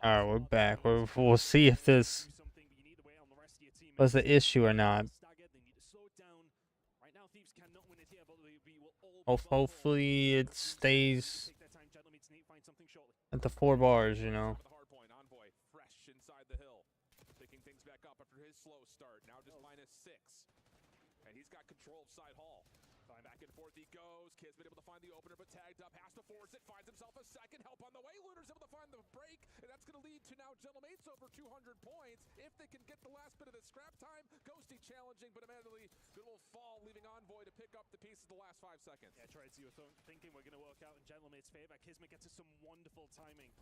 Alright, we're back. We'll see if this was the issue or not. Hopefully it stays at the 4 bars, you know. And he's got control of side hall. Back and forth he goes. Kid's been able to find the opener, but tagged up. Has to force it. Finds himself a second. Help on the way. Luna's able to find the break. And that's going to lead to now Gentlemates over 200 points. If they can get the last bit of the scrap time. Ghosty challenging, but immediately good little fall, leaving Envoy to pick up the pieces the last 5 seconds. Yeah, Trades, you were thinking we're going to work out in Gentlemate's favor. Kismet gets us some wonderful timing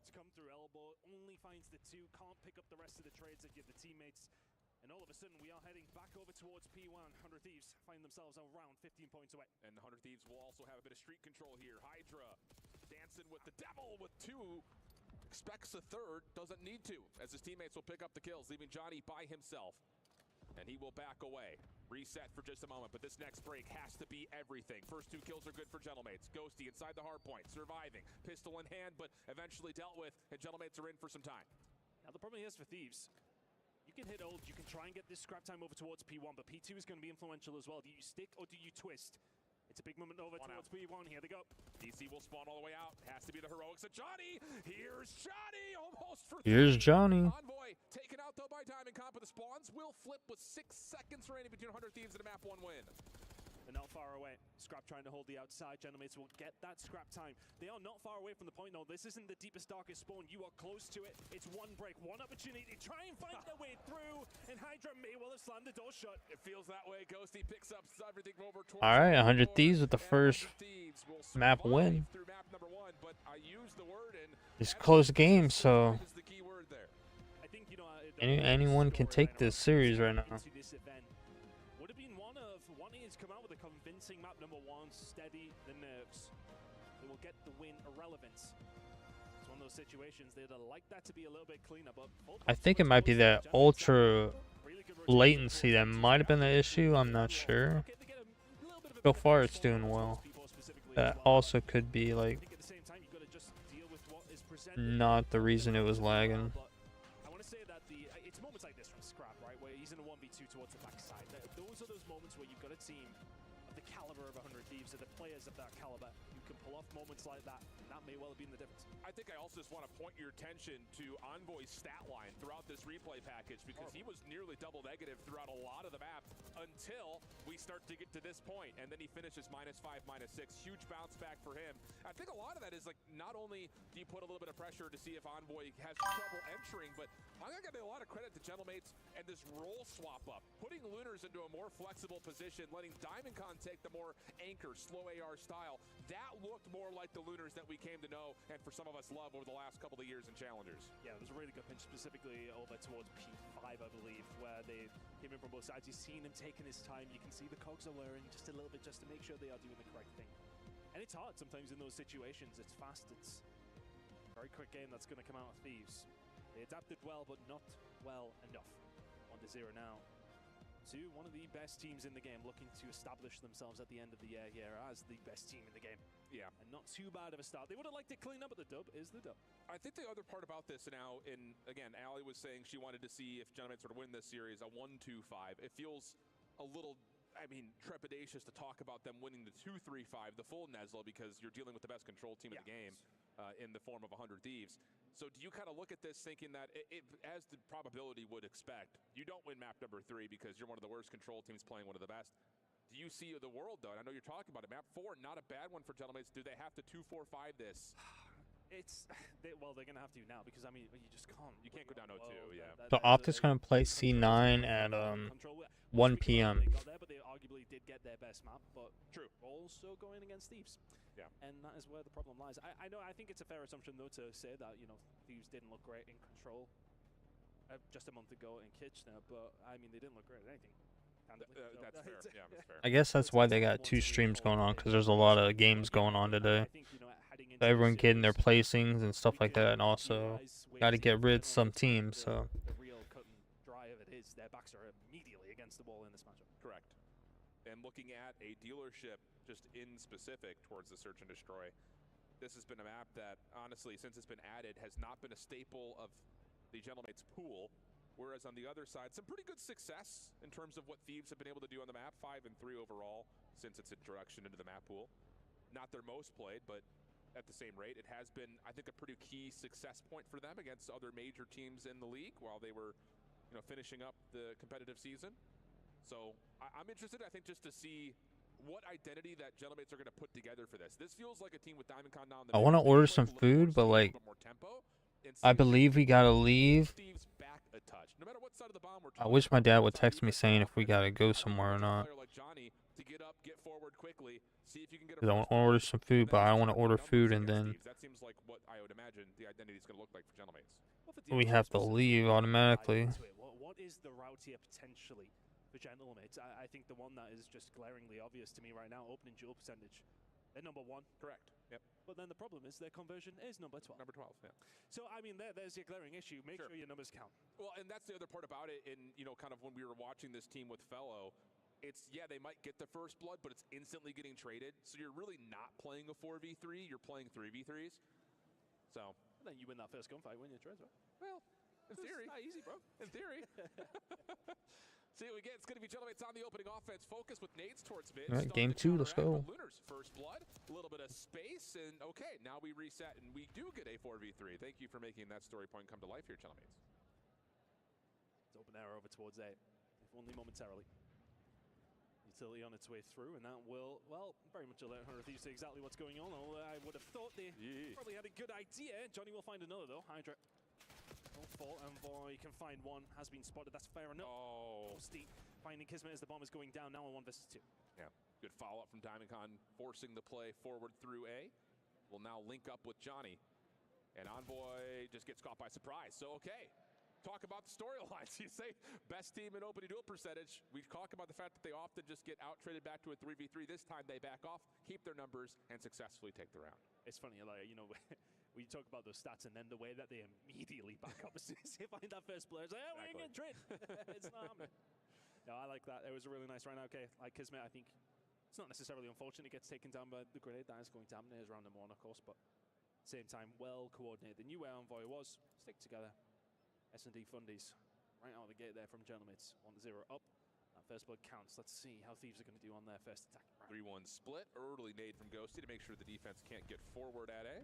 to come through elbow. Only finds the 2. Can't pick up the rest of the trades that give the teammates. And all of a sudden, we are heading back over towards P1. 100 Thieves find themselves around 15 points away. And the 100 Thieves will also have a bit of street control here. Hydra dancing with the devil with 2. Expects a third, doesn't need to, as his teammates will pick up the kills, leaving Johnny by himself. And he will back away. Reset for just a moment, but this next break has to be everything. First 2 kills are good for Gentlemates. Ghosty inside the hard point, surviving. Pistol in hand, but eventually dealt with, and Gentlemates are in for some time. Now the problem is for Thieves. You can hit ult, you can try and get this scrap time over towards P1, but P2 is going to be influential as well. Do you stick or do you twist? It's a big moment over towards P1. Here they go. DC will spawn all the way out. Has to be the heroics of Johnny. Here's Johnny, almost for 3. Here's Johnny. Envoy taken out though by Diamond Comp, but the spawns will flip with 6 seconds remaining between 100 Thieves and a map 1 win. They're not far away. Scrap trying to hold the outside. Gentlemates will get that scrap time. They are not far away from the point, though. This isn't the deepest, darkest spawn. You are close to it. It's 1 break, 1 opportunity to try and find their way through. And Hydra may well have slammed the door shut. It feels that way. Ghosty picks up everything over. Alright, 100 Thieves with the first map win. It's a close game, so anyone can take this series right now. Would have been one of wanting to come out with a convincing map number 1, steady the nerves. They will get the win irrelevance. It's one of those situations they'd like that to be a little bit cleaner, but I think it might be that ultra latency that might have been the issue. I'm not sure. So far, it's doing well. That also could be like not the reason it was lagging. I want to say that it's moments like this from Scrap, right, where he's in a 1v2 towards the backside. Those are those moments where you've got a team of the caliber of 100 Thieves, or the players of that caliber, who can pull off moments like that, and that may well have been the difference. I think I also just want to point your attention to Envoy's stat line throughout this replay package, because he was nearly double negative throughout a lot of the map until we start to get to this point, and then he finishes -5, -6. Huge bounce back for him. I think a lot of that is like, not only do you put a little bit of pressure to see if Envoy has trouble entering, but I'm gonna give a lot of credit to Gentlemates and this role swap up, putting Lunars into a more flexible position, letting Diamondcon take the more anchor, slow AR style. That looked more like the Lunars that we came to know and for some of us love over the last couple of years in Challengers. Yeah, it was a really good pinch, specifically over towards P5, I believe, where they came in from both sides. You've seen him taking his time. You can see the cogs are wearing just a little bit just to make sure they are doing the correct thing. And it's hard sometimes in those situations. It's fast. It's a very quick game that's going to come out of Thieves. They adapted well, but not well enough. 1-0 now to one of the best teams in the game, looking to establish themselves at the end of the year here as the best team in the game. Yeah. And not too bad of a start. They would have liked to clean up, but the dub is the dub. I think the other part about this now, and again, Allie was saying she wanted to see if Gentlemates would win this series, a 1-2-5. It feels a little, I mean, trepidatious to talk about them winning the 2-3-5, the full Nesla, because you're dealing with the best control team in the game in the form of 100 Thieves. So do you kind of look at this thinking that, as the probability would expect, you don't win map number 3 because you're one of the worst control teams playing one of the best? Do you see the world, though? And I know you're talking about it. Map 4, not a bad one for Gentlemates. Do they have to 2-4-5 this? Well, they're going to have to now, because, I mean, you just can't. You can't go down 0-2, yeah. So Optic's going to play C9 at 1 p.m. They got there, but they arguably did get their best map, but true. Also going against Thieves. Yeah. And that is where the problem lies. I know, I think it's a fair assumption, though, to say that, you know, Thieves didn't look great in control just a month ago in Kitchener, but, I mean, they didn't look great at anything. That's fair. Yeah, that's fair. I guess that's why they got 2 streams going on, because there's a lot of games going on today. So everyone getting their placings and stuff like that, and also got to get rid of some teams. So the real cut and dry of it is their backs are immediately against the wall in this matchup. Correct. And looking at a dealership just in specific towards the search and destroy. This has been a map that, honestly, since it's been added, has not been a staple of the Gentlemates pool. Whereas on the other side, some pretty good success in terms of what Thieves have been able to do on the map. 5 and 3 overall since its introduction into the map pool. Not their most played, but at the same rate, it has been, I think, a pretty key success point for them against other major teams in the league while they were, finishing up the competitive season. So I'm interested, I think, just to see what identity that Gentlemates are going to put together for this. This feels like a team with DiamondCon now in the I want to order some food, but like, I believe we gotta leave. No matter what side of the bomb we're I wish my dad would text me saying if we gotta go somewhere or not. Because I want to order some food, but I don't want to order food and then that seems like what I would imagine the identity is going to look like for Gentlemates. we have to leave automatically. What is the route here potentially for Gentlemates? I think the one that is just glaringly obvious to me right now, opening duel percentage. They're number 1. Correct. Yep. But then the problem is their conversion is number 12. Number 12, yeah. So, I mean, there's your glaring issue. Make sure your numbers count. Well, and that's the other part about it. And, kind of when we were watching this team with Fellow, it's, yeah, they might get the first blood, but it's instantly getting traded. So you're really not playing a 4v3. You're playing 3v3s. So. And then you win that first gunfight, win your trades, right? Well, in theory. It's not easy, bro. In theory. See what we get. It's going to be Gentlemates on the opening offense. Focus with nades towards mid. All right, game 2, let's go. Lunar's first blood. A little bit of space. And, okay, now we reset. And we do get a 4v3. Thank you for making that story point come to life here, Gentlemates. It's open arrow over towards A, if only momentarily. Utility on its way through, and that will, well, very much alert Hunter Thieves to exactly what's going on. Although I would have thought they probably had a good idea. Johnny will find another, though. Hydra. Fall Envoy can find one, has been spotted, that's fair enough. Steep, finding Kismet as the bomb is going down, now on 1 versus 2. Yeah, good follow-up from DiamondCon, forcing the play forward through A. Will now link up with Johnny. And Envoy just gets caught by surprise, so okay. Talk about the storylines. You say best team in opening duel percentage. We talk about the fact that they often just get out-traded back to a 3v3. This time they back off, keep their numbers, and successfully take the round. It's funny, like, we talk about those stats and then the way that they immediately back up as soon as they find that first player. It's like, oh, we're getting traded. It's not happening. No, I like that. It was a really nice round. Okay, like Kismet, I think it's not necessarily unfortunate it gets taken down by the grenade. That is going to happen. It is round number 1, of course, but at the same time, well coordinated. They knew where Envoy was. Stick together. S&D fundies right out of the gate there from Gentlemates. 1-0 up. That first blood counts. Let's see how Thieves are going to do on their first attack. 3-1 split. Early nade from Ghosty to make sure the defense can't get forward at A.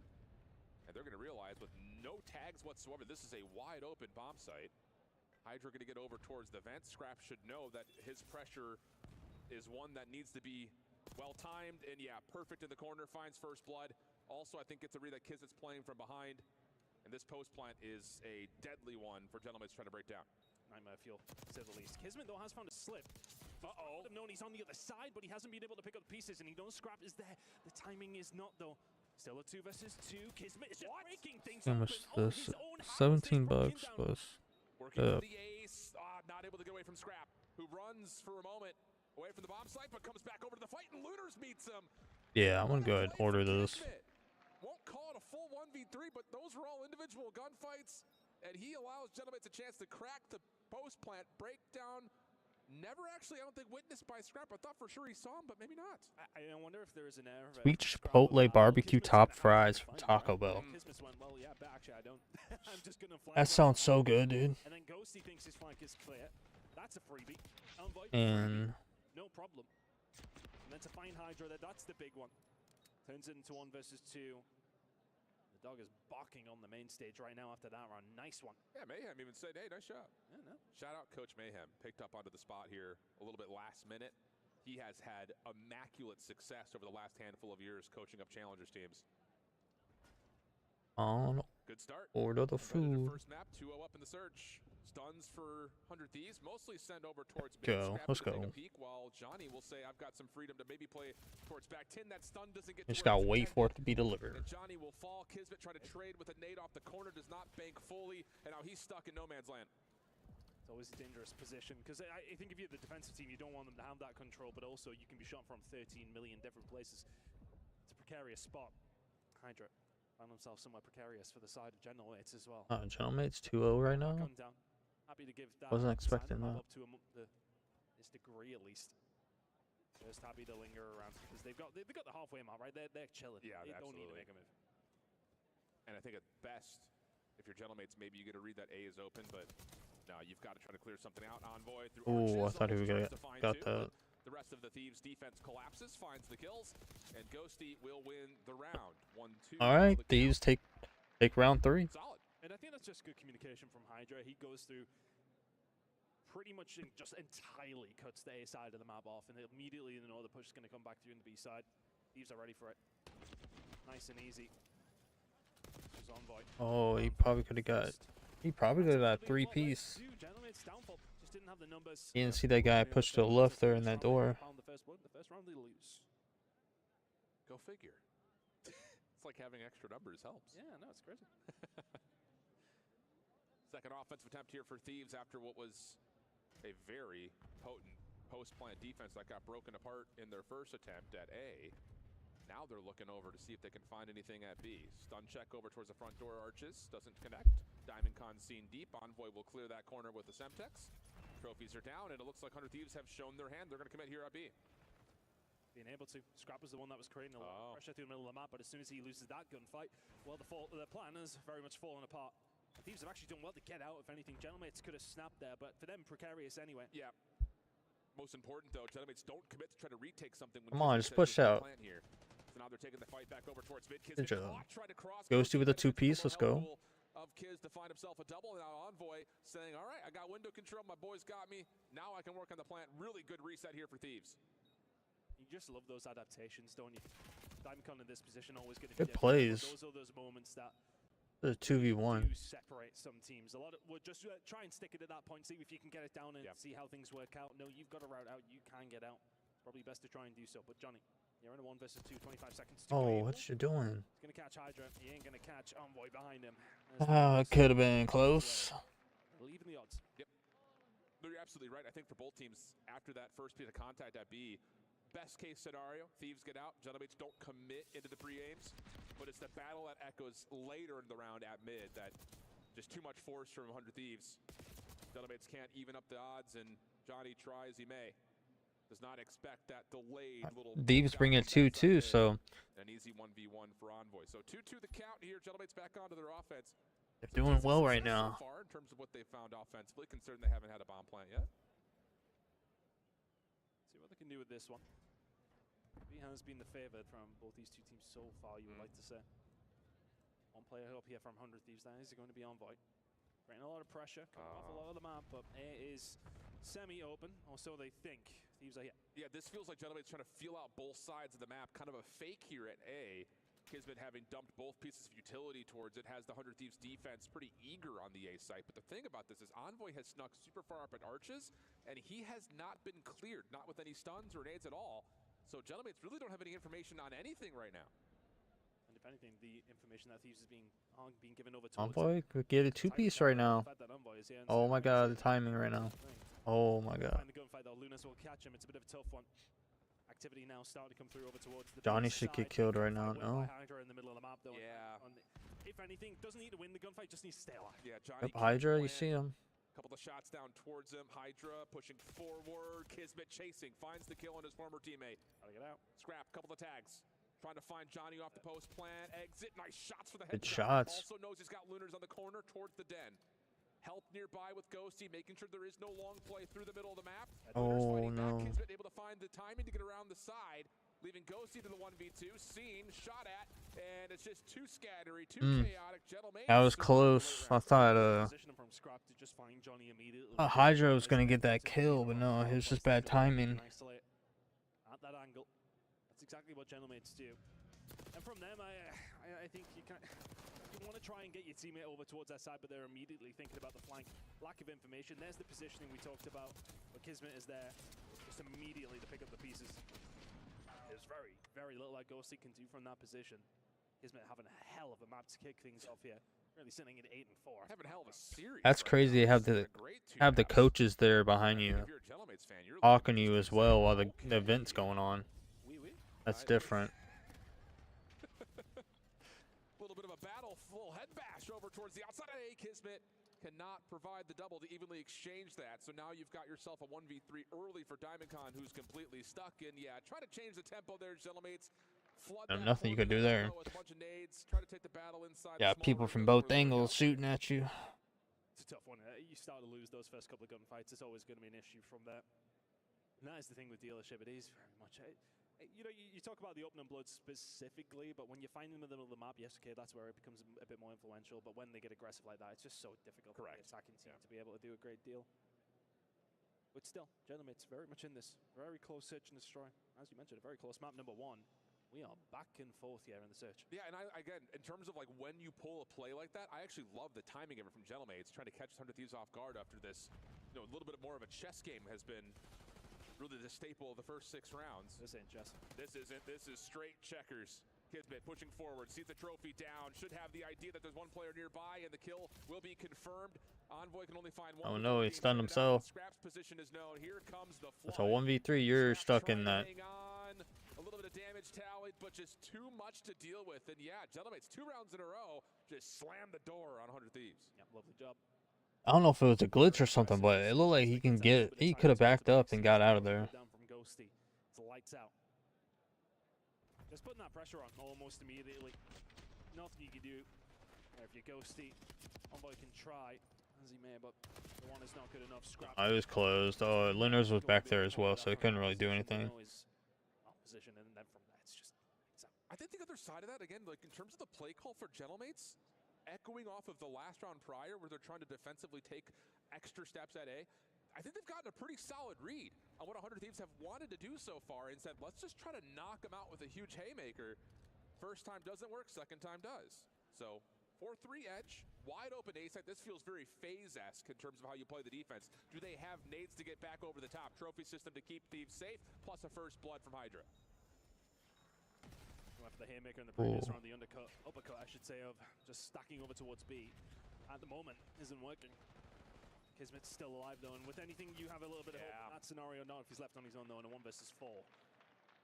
And they're going to realize with no tags whatsoever, this is a wide open bomb site. Hydra going to get over towards the vent. Scrap should know that his pressure is one that needs to be well-timed. And yeah, perfect in the corner, finds first blood. Also, I think it's a read that Kismet's playing from behind. And this post plant is a deadly one for Gentlemates trying to break down. Nightmare fuel, to say the least. Kismet, though, has found a slip. Would have known he's on the other side, but he hasn't been able to pick up the pieces, and he knows Scrap is there. The timing is not, though. Still a 2 versus 2. Kismet is just breaking things How much this? $17 plus. Working with the ace, not able to get away from Scrap, who runs for a moment away from the bomb site, but comes back over to the fight, and Lunars meets him. Yeah, I'm gonna go ahead and order this. Won't call it a full 1v3, but those were all individual gunfights, and he allows Gentlemates a chance to crack the post plant, break down. Never actually, I don't think, witnessed by Scrap. I thought for sure he saw him, but maybe not. I wonder if there is an error. Sweet Chipotle barbecue top fries from Taco Bell. Well, yeah, but actually I don't. I'm just gonna fly. That sounds so good, dude. And then Ghosty thinks his flank is clear. That's a freebie. And no problem. And then to find Hydra there, that's the big one. Turns it into 1 versus 2. The dog is barking on the main stage right now after that round. Nice one. Yeah, Mayhem even said, hey, nice shot. Yeah, no. Shout out Coach Mayhem. Picked up onto the spot here a little bit last minute. He has had immaculate success over the last handful of years coaching up challengers teams. on Good start. order the food. First map, 2-0 up in the search. Stuns for 100 Thieves, mostly send over towards mid. Go, Scrap let's to take go. a peek, while Johnny will say, I've got some freedom to maybe play towards back 10. That stun doesn't get Just to where gotta it's wait for it intended. to be delivered. And Johnny will fall. Kismet try to trade with a nade off the corner, does not bank fully, and now he's stuck in no man's land. It's always a dangerous position, because I think if you're the defensive team, you don't want them to have that control, but also you can be shot from 13 million different places. It's a precarious spot. Hydra found himself somewhere precarious for the side of Gentlemates as well. Gentlemates 2-0 right now. Gun down. Happy to give that. Wasn't expecting side that. up to this degree at least. Just happy to linger around because they've got the halfway mark, right? They're chilling. Yeah, they don't need to absolutely. make a move. And I think at best, if you're gentlemates, maybe you get to read that A is open, but no, you've got to try to clear something out. Envoy through Oh, I arches, thought he was almost gonna tries to find got two, that. but the rest of the Thieves' defense collapses, finds the kills, and Ghosty will win the round. 1-2. All right, Thieves take round 3. Solid. And I think that's just good communication from Hydra. He goes through pretty much just entirely cuts the A side of the map off, and immediately they know the push is going to come back through in the B side. Thieves are ready for it. Nice and easy. There's Envoy. Oh, he probably could have got. He probably could have got 3-piece. You didn't see that guy push to the left there in that door. The first round they lose. Go figure. It's like having extra numbers helps. Yeah, no, it's crazy. Second offensive attempt here for Thieves after what was a very potent post-plant defense that got broken apart in their first attempt at A. Now they're looking over to see if they can find anything at B. Stun check over towards the front door arches. Doesn't connect. Diamond Con seen deep. Envoy will clear that corner with the Semtex. Trophies are down, and it looks like 100 Thieves have shown their hand. They're going to commit here at B. Being able to. Scrap was the one that was creating a lot of pressure through the middle of the map, but as soon as he loses that gunfight, well, the plan has very much fallen apart. The Thieves have actually done well to get out, if anything. Gentlemates could have snapped there, but for them, precarious anyway. Yeah. Most important, though, Gentlemates don't commit to try to retake something. When Come on, just push out. Here. So now they're taking the fight back over towards mid. Good job. Ghosty with a 2-piece. Let's go. Of Kiz to find himself a double. Now Envoy saying, all right, I got window control. My boys got me. Now I can work on the plant. Really good reset here for Thieves. You just love those adaptations, don't you? Diamond in this position always going to be good plays. Those are those moments that the 2v1 do separate some teams. A lot of we'll just try and stick it at that point. See if you can get it down and see how things work out. No, you've got a route out. You can get out. Probably best to try and do so. But Johnny, you're in a 1 versus 2, 25 seconds. Oh, what you doing? He's gonna catch Hydra. He ain't gonna catch Envoy behind him. Could have been close. Leaving the odds. Yep. No, you're absolutely right. I think for both teams, after that first piece of contact at B, best case scenario, Thieves get out. Gentlemates don't commit into the pre-aims, but it's the battle that echoes later in the round at mid that just too much force from 100 Thieves. Gentlemates can't even up the odds, and Johnny try as he may. Does not expect that delayed little... Thieves bring it 2-2, so... An easy 1v1 for Envoy. So 2-2 the count here. Gentlemates back onto their offense. They're doing well right now. So far in terms of what they found offensively, considering they haven't had a bomb plant yet. See what they can do with this one. B has been the favorite from both these two teams so far, you would like to say. One player up here from 100 Thieves, that is going to be Envoy. Creating a lot of pressure, coming off a lot of the map, but A is semi-open, or so they think. Thieves are here. Yeah, this feels like Gentlemates trying to feel out both sides of the map. Kind of a fake here at A. Kismet having dumped both pieces of utility towards it, has the 100 Thieves defense pretty eager on the A site. But the thing about this is Envoy has snuck super far up at arches, and he has not been cleared, not with any stuns or nades at all. So Gentlemates really don't have any information on anything right now. And if anything, the information that Thieves is being given over to Envoy could get a 2-piece right now. Oh my god, the timing right now. Oh my god. Find the gunfight though. Lunas will catch him. It's a bit of a tough one. Activity now starting to come through over towards the Johnny should get killed right now. No. Hydra in the middle of the map though. Yeah. If anything, doesn't need to win the gunfight, just needs to stay alive. Yeah, Johnny. Yep, Hydra, you see him. Couple of shots down towards him. Hydra pushing forward. Kismet chasing. Finds the kill on his former teammate. Gotta get out. Scrap. Couple of tags. Trying to find Johnny off the post plant. Exit. Nice shots for the Good headshot. shots. Also knows he's got Lunars on the corner towards the den. Help nearby with Ghosty, making sure there is no long play through the middle of the map. Oh no. Kismet able to find the timing to get around the side, leaving Ghosty to the 1v2. Seen, shot at, and it's just too scattery, too chaotic. Gentlemates. That was close. I thought Hydra was gonna get that kill, but no, it was just bad timing. At that angle, that's exactly what Gentlemates do. And from them, I think you want to try and get your teammate over towards that side, but they're immediately thinking about the flank. Lack of information. There's the positioning we talked about. But Kismet is there just immediately to pick up the pieces. There's very, very little that Ghosty can do from that position. Kismet having a hell of a map to kick things off here. Really sitting at 8 and 4. Having a hell of a series. That's crazy. They have the coaches there behind you, talking to you as well while the event's going on. That's different. A little bit of a battle, full head bash over towards the outside of A. Kismet cannot provide the double to evenly exchange that. So now you've got yourself a 1v3 early for Diamondcon, who's completely stuck. And yeah, try to change the tempo there, Gentleman's. Flood that Nothing you could do there. with a bunch of nades. Try to take the battle inside. Yeah, the small people room, from go both where they angles go. shooting at you. It's a tough one. You start to lose those first couple of gunfights. It's always going to be an issue from there. And that is the thing with dealership. It is very much. You know, you talk about the open and blood specifically, but when you find them in the middle of the map, yes, okay, that's where it becomes a bit more influential. But when they get aggressive like that, it's just so difficult for the attacking team to be able to do a great deal. But still, gentlemen, it's very much in this. Very close search and destroy. As you mentioned, a very close map number 1. We are back and forth here in the search. Yeah, and again, in terms of like when you pull a play like that, I actually love the timing of it from Gentleman. It's trying to catch 100 Thieves off guard after this. You know, a little bit more of a chess game has been really the staple of the first 6 rounds. This ain't chess. This isn't. This is straight checkers. Kismet pushing forward, sees the trophy down, should have the idea that there's one player nearby, and the kill will be confirmed. Envoy can only find one. Oh no, he stunned himself. Scrap's position is known. Here comes the That's a 1v3. You're stuck in that. A little bit of damage tallied, but just too much to deal with. And yeah, gentlemen, it's 2 rounds in a row. Just slammed the door on 100 Thieves. Yep, lovely job. I don't know if it was a glitch or something, but it looked like he could have backed up and got out of there. Down from Ghosty. It's lights out. Just putting that pressure on almost immediately. Nothing you can do. If you're Ghosty, Envoy can try as he may, but the one is not good enough. Scrap. I was closed. Oh, Liners was back there as well, so I couldn't really do anything. Position, and then from that, it's just. I think the other side of that, again, like in terms of the play call for Gentlemates, echoing off of the last round prior where they're trying to defensively take extra steps at A, I think they've gotten a pretty solid read on what 100 Thieves have wanted to do so far and said, let's just try to knock them out with a huge haymaker. First time doesn't work, second time does. So 4-3 edge, wide open A site. This feels very FaZe-esque in terms of how you play the defense. Do they have nades to get back over the top? Trophy system to keep Thieves safe, plus a first blood from Hydra. Went for the haymaker in the previous round, the uppercut, I should say, of just stacking over towards B. At the moment, isn't working. Kismet's still alive though, and with anything you have a little bit of hope in that scenario. Not if he's left on his own though in a 1 versus 4.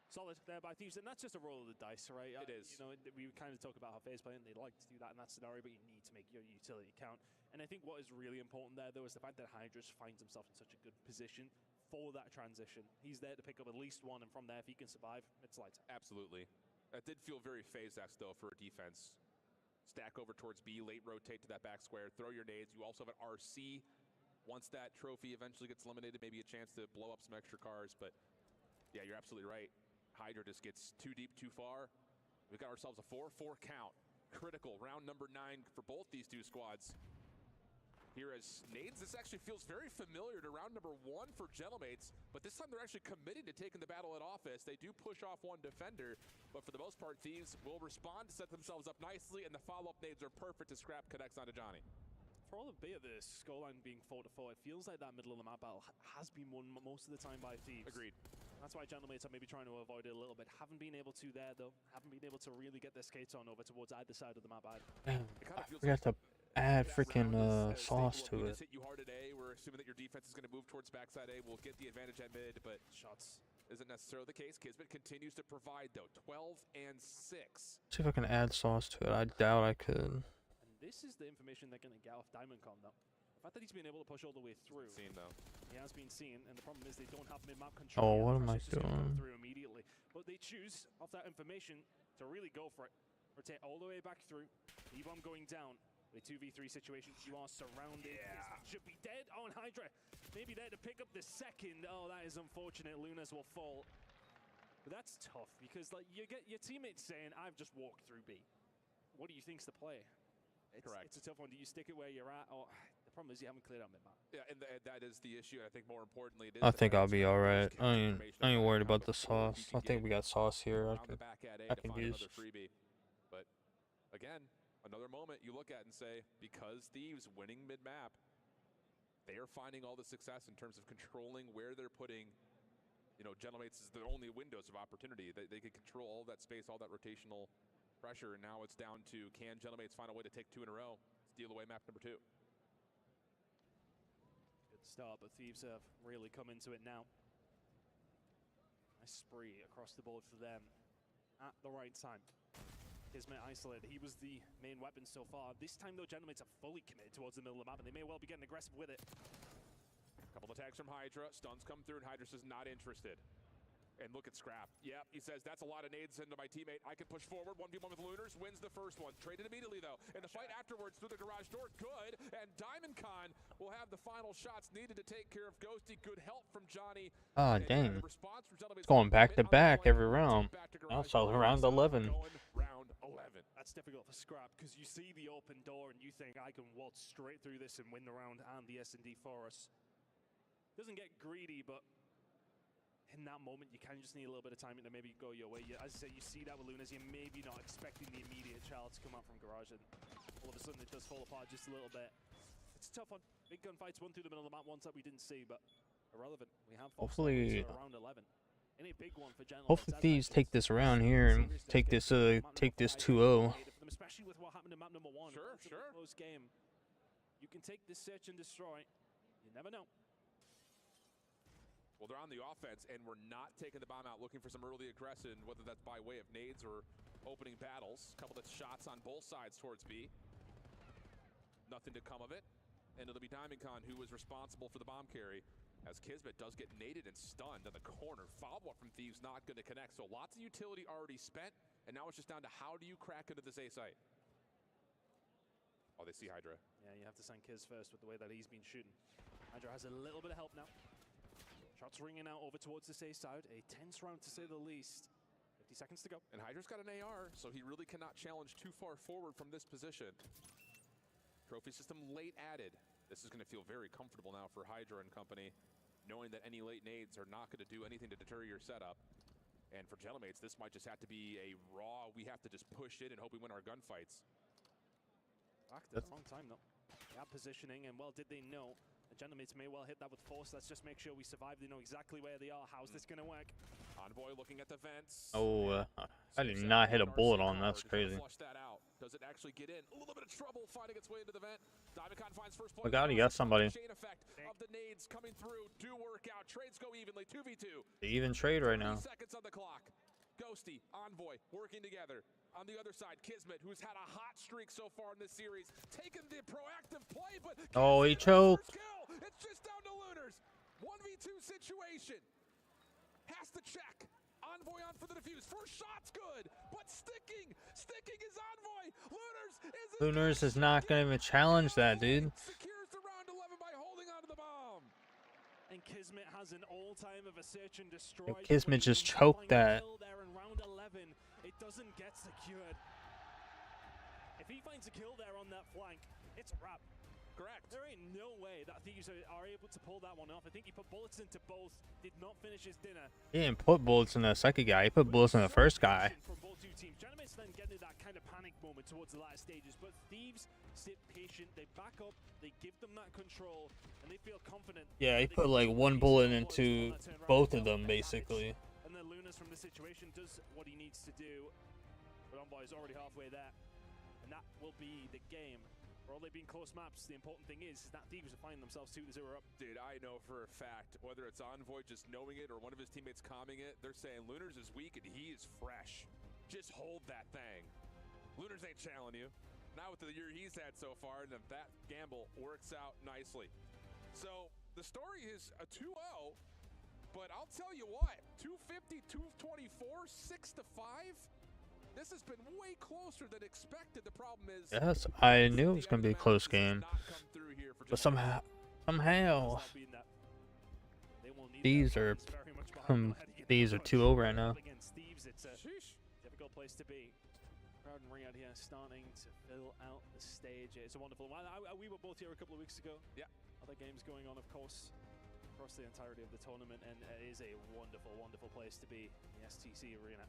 Solid there by Thieves, and that's just a roll of the dice, right? It is. You know, we kind of talk about how FaZe play, and they like to do that in that scenario, but you need to make your utility count. And I think what is really important there though is the fact that Hydra finds himself in such a good position for that transition. He's there to pick up at least one, and from there, if he can survive, it's lights. Absolutely. That did feel very FaZe-esque though for a defense. Stack over towards B, late rotate to that back square, throw your nades. You also have an RC. Once that trophy eventually gets eliminated, maybe a chance to blow up some extra cars. But yeah, you're absolutely right. Hydra just gets too deep, too far. We've got ourselves a 4-4 count. Critical, round number 9 for both these 2 squads. Here as nades, this actually feels very familiar to round number 1 for Gentlemates, but this time they're actually committed to taking the battle at office. They do push off one defender, but for the most part, Thieves will respond to set themselves up nicely, and the follow-up nades are perfect as Scrap connects onto Johnny. For all of bit of the scoreline being 4-4, it feels like that middle of the map battle has been won most of the time by Thieves. Agreed. That's why Gentlemates are maybe trying to avoid it a little bit. Haven't been able to there though. Haven't been able to really get their skates on over towards either side of the map either. Damn, I forgot to add freaking sauce to it. Hit you hard at A. We're assuming that your defense is going to move towards backside A. We'll get the advantage at mid, but shots isn't necessarily the case. Kismet continues to provide though. 12 and 6. See if I can add sauce to it. I doubt I could. And this is the information they're going to get off Diamondcon though. The fact that he's been able to push all the way through. Seen though. He has been seen, and the problem is they don't have mid-map control. Oh, what am I Go doing? through immediately, but they choose off that information to really go for it. Rotate all the way back through. E-bomb going down. With 2v3 situation, you are surrounded. Yeah. Should be dead. Oh, and Hydra maybe there to pick up the second. Oh, that is unfortunate. Lunas will fall. But that's tough because like you get your teammates saying, "I've just walked through B." What do you think's the play? Correct. It's a tough one. Do you stick it where you're at, or the problem is you haven't cleared out mid-map? Yeah, and that is the issue. I think more importantly, it is I think I'll be alright. I ain't worried about the sauce. I think we got sauce here. I can use. Freebie. But again, another moment you look at and say, because Thieves winning mid-map, they are finding all the success in terms of controlling where they're putting, you know, Gentlemates is their only windows of opportunity. They can control all that space, all that rotational pressure, and now it's down to, can Gentlemates find a way to take 2 in a row, steal away map number 2? Good start, but Thieves have really come into it now. Nice spree across the board for them at the right time. Kismet isolated. He was the main weapon so far. This time, though, Gentlemates are fully committed towards the middle of the map, and they may well be getting aggressive with it. Couple of tags from Hydra. Stuns come through, and Hydra says not interested. And look at Scrap. Yep, he says that's a lot of nades into my teammate. I can push forward. 1v1 with Lunars. Wins the first one. Traded immediately, though. And the fight afterwards through the garage door. Good. And Diamond Con will have the final shots needed to take care of Ghosty. Good help from Johnny. Ah, And, dang. response from It's going back to back every round. Now it's all around 11. Round 11. That's difficult for Scrap, because you see the open door and you think, I can waltz straight through this and win the round and the S&D for us. Doesn't get greedy, but in that moment, you kind of just need a little bit of timing to maybe go your way. As I say, you see that with Lunas, you're maybe not expecting the immediate child to come out from garage, and all of a sudden it does fall apart just a little bit. It's a tough one. Big gunfights, one through the middle of the map, ones that we didn't see, but irrelevant. We have Hopefully, around 11. In a big one for hopefully Thieves take this around here and take this 2-0. Especially with what happened in map number 1. Sure. Close game. You can take this search and destroy. You never know. Well, they're on the offense, and we're not taking the bomb out, looking for some early aggression, whether that's by way of nades or opening battles. A couple of shots on both sides towards B. Nothing to come of it. And it'll be Diamond Con who was responsible for the bomb carry, as Kismet does get naded and stunned in the corner. Follow-up from Thieves not going to connect, so lots of utility already spent, and now it's just down to how do you crack into this A site. Oh, they see Hydra. Yeah, you have to send Kiz first with the way that he's been shooting. Hydra has a little bit of help now. Shots ringing out over towards the A side. A tense round to say the least. 50 seconds to go. And Hydra's got an AR, so he really cannot challenge too far forward from this position. Trophy system late added. This is going to feel very comfortable now for Hydra and company, knowing that any late nades are not going to do anything to deter your setup. And for Gentlemates, this might just have to be a raw, we have to just push it and hope we win our gunfights. Back to the wrong time, though. Yeah, positioning, and well, did they know? The Gentlemates may well hit that with force. Let's just make sure we survive. They know exactly where they are. How's this going to work? Envoy looking at the vents. Oh, I did not hit a bullet on. That's crazy. Flush that out. Does it actually get in? A little bit of trouble finding its way into the vent. Diamond Con finds first point. Oh God, he got somebody. Chain effect of the nades coming through. Do work out. Trades go evenly. 2v2. They even trade right now. 30 seconds on the clock. Ghosty, Envoy, working together. On the other side, Kismet, who's had a hot streak so far in this series, taking the proactive play, but oh, he choked. It's just down to Lunars. 1v2 situation. Has to check. Envoy on for the defuse. First shot's good, but sticking is Envoy. Lunars is not gonna even challenge that, dude. Secures the round 11 by holding onto the bomb. And Kismet has an all-time of a search and destroy. Kismet just choked that. There in round 11, it doesn't get secured. If he finds a kill there on that flank, it's a wrap. Correct. There ain't no way that Thieves are able to pull that one off. I think he put bullets into both, did not finish his dinner. He didn't put bullets in the second guy. He put bullets in the first guy. From both two teams. Gentlemates then get into that kind of panic moment towards the latter stages, but Thieves sit patient. They back up, they give them that control, and they feel confident. Yeah, he put like one bullet into both of them, basically. And then Lunas from the situation does what he needs to do, but Envoy is already halfway there, and that will be the game. For all they've been close maps, the important thing is that Thieves are finding themselves 2-0 up. Dude, I know for a fact, whether it's Envoy just knowing it or one of his teammates calming it, they're saying Lunars is weak and he is fresh. Just hold that thing. Lunars ain't challenging you. Not with the year he's had so far, and if that gamble works out nicely. So, the story is a 2-0, but I'll tell you what, 250, 224, 6-5? This has been way closer than expected. The problem is, yes, I knew it was going to be a close game. But somehow these are 2-0 right now. It's a difficult place to be. Crowd and ring out here starting to fill out the stage. It's a wonderful one. We were both here a couple of weeks ago. Yeah. Other games going on, of course, across the entirety of the tournament, and it is a wonderful, wonderful place to be, the STC Arena.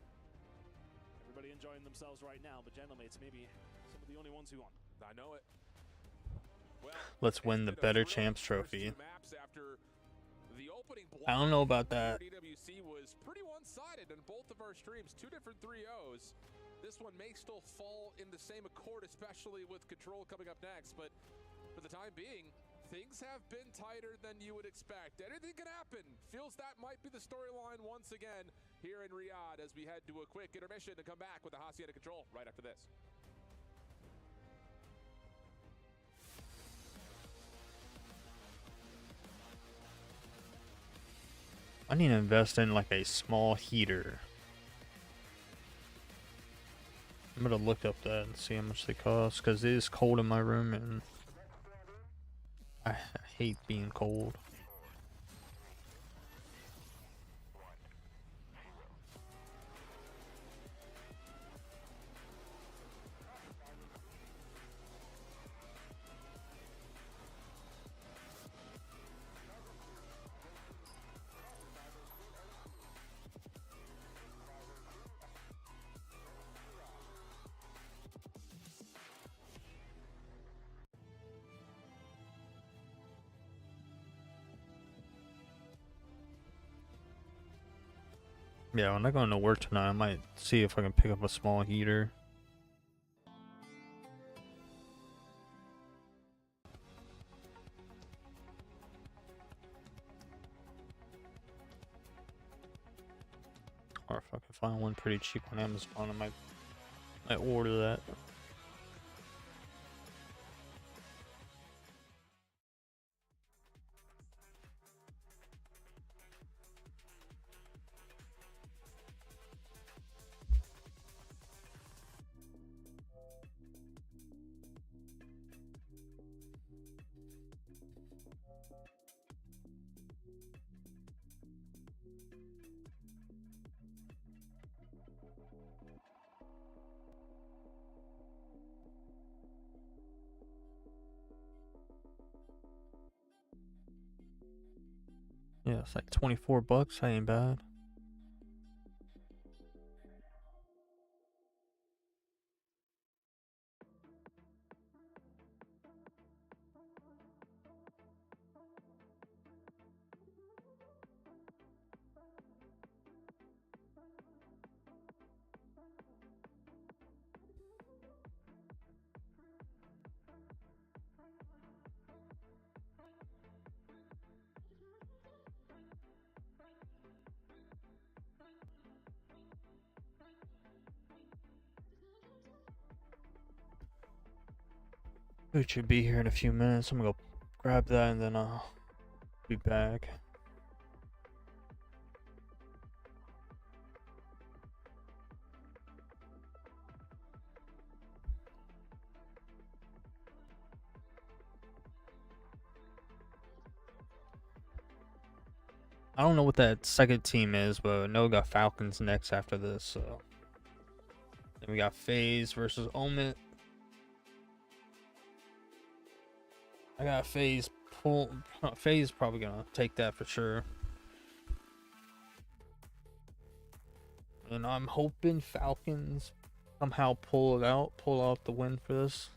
Everybody enjoying themselves right now, but Gentlemates maybe some of the only ones who won. I know it. Well, let's win the Better Champs trophy. I don't know about that. EWC was pretty one-sided in both of our streams. 2 different 3-0s. This one may still fall in the same accord, especially with Control coming up next, but for the time being, things have been tighter than you would expect. Anything can happen. Feels that might be the storyline once again here in Riyadh as we head to a quick intermission to come back with the Hacienda Control right after this. I need to invest in like a small heater. I'm gonna look up that and see how much they cost, because it is cold in my room and I hate being cold. Yeah, when I go into work tonight, I might see if I can pick up a small heater. Or if I can find one pretty cheap on Amazon, I might order that. Yeah, it's like 24 bucks. That ain't bad. It should be here in a few minutes. I'm gonna go grab that and then I'll be back. I don't know what that second team is, but I know we got Falcons next after this, so. Then we got FaZe versus Omit. I got FaZe FaZe probably gonna take that for sure. And I'm hoping Falcons somehow pull out the win for this.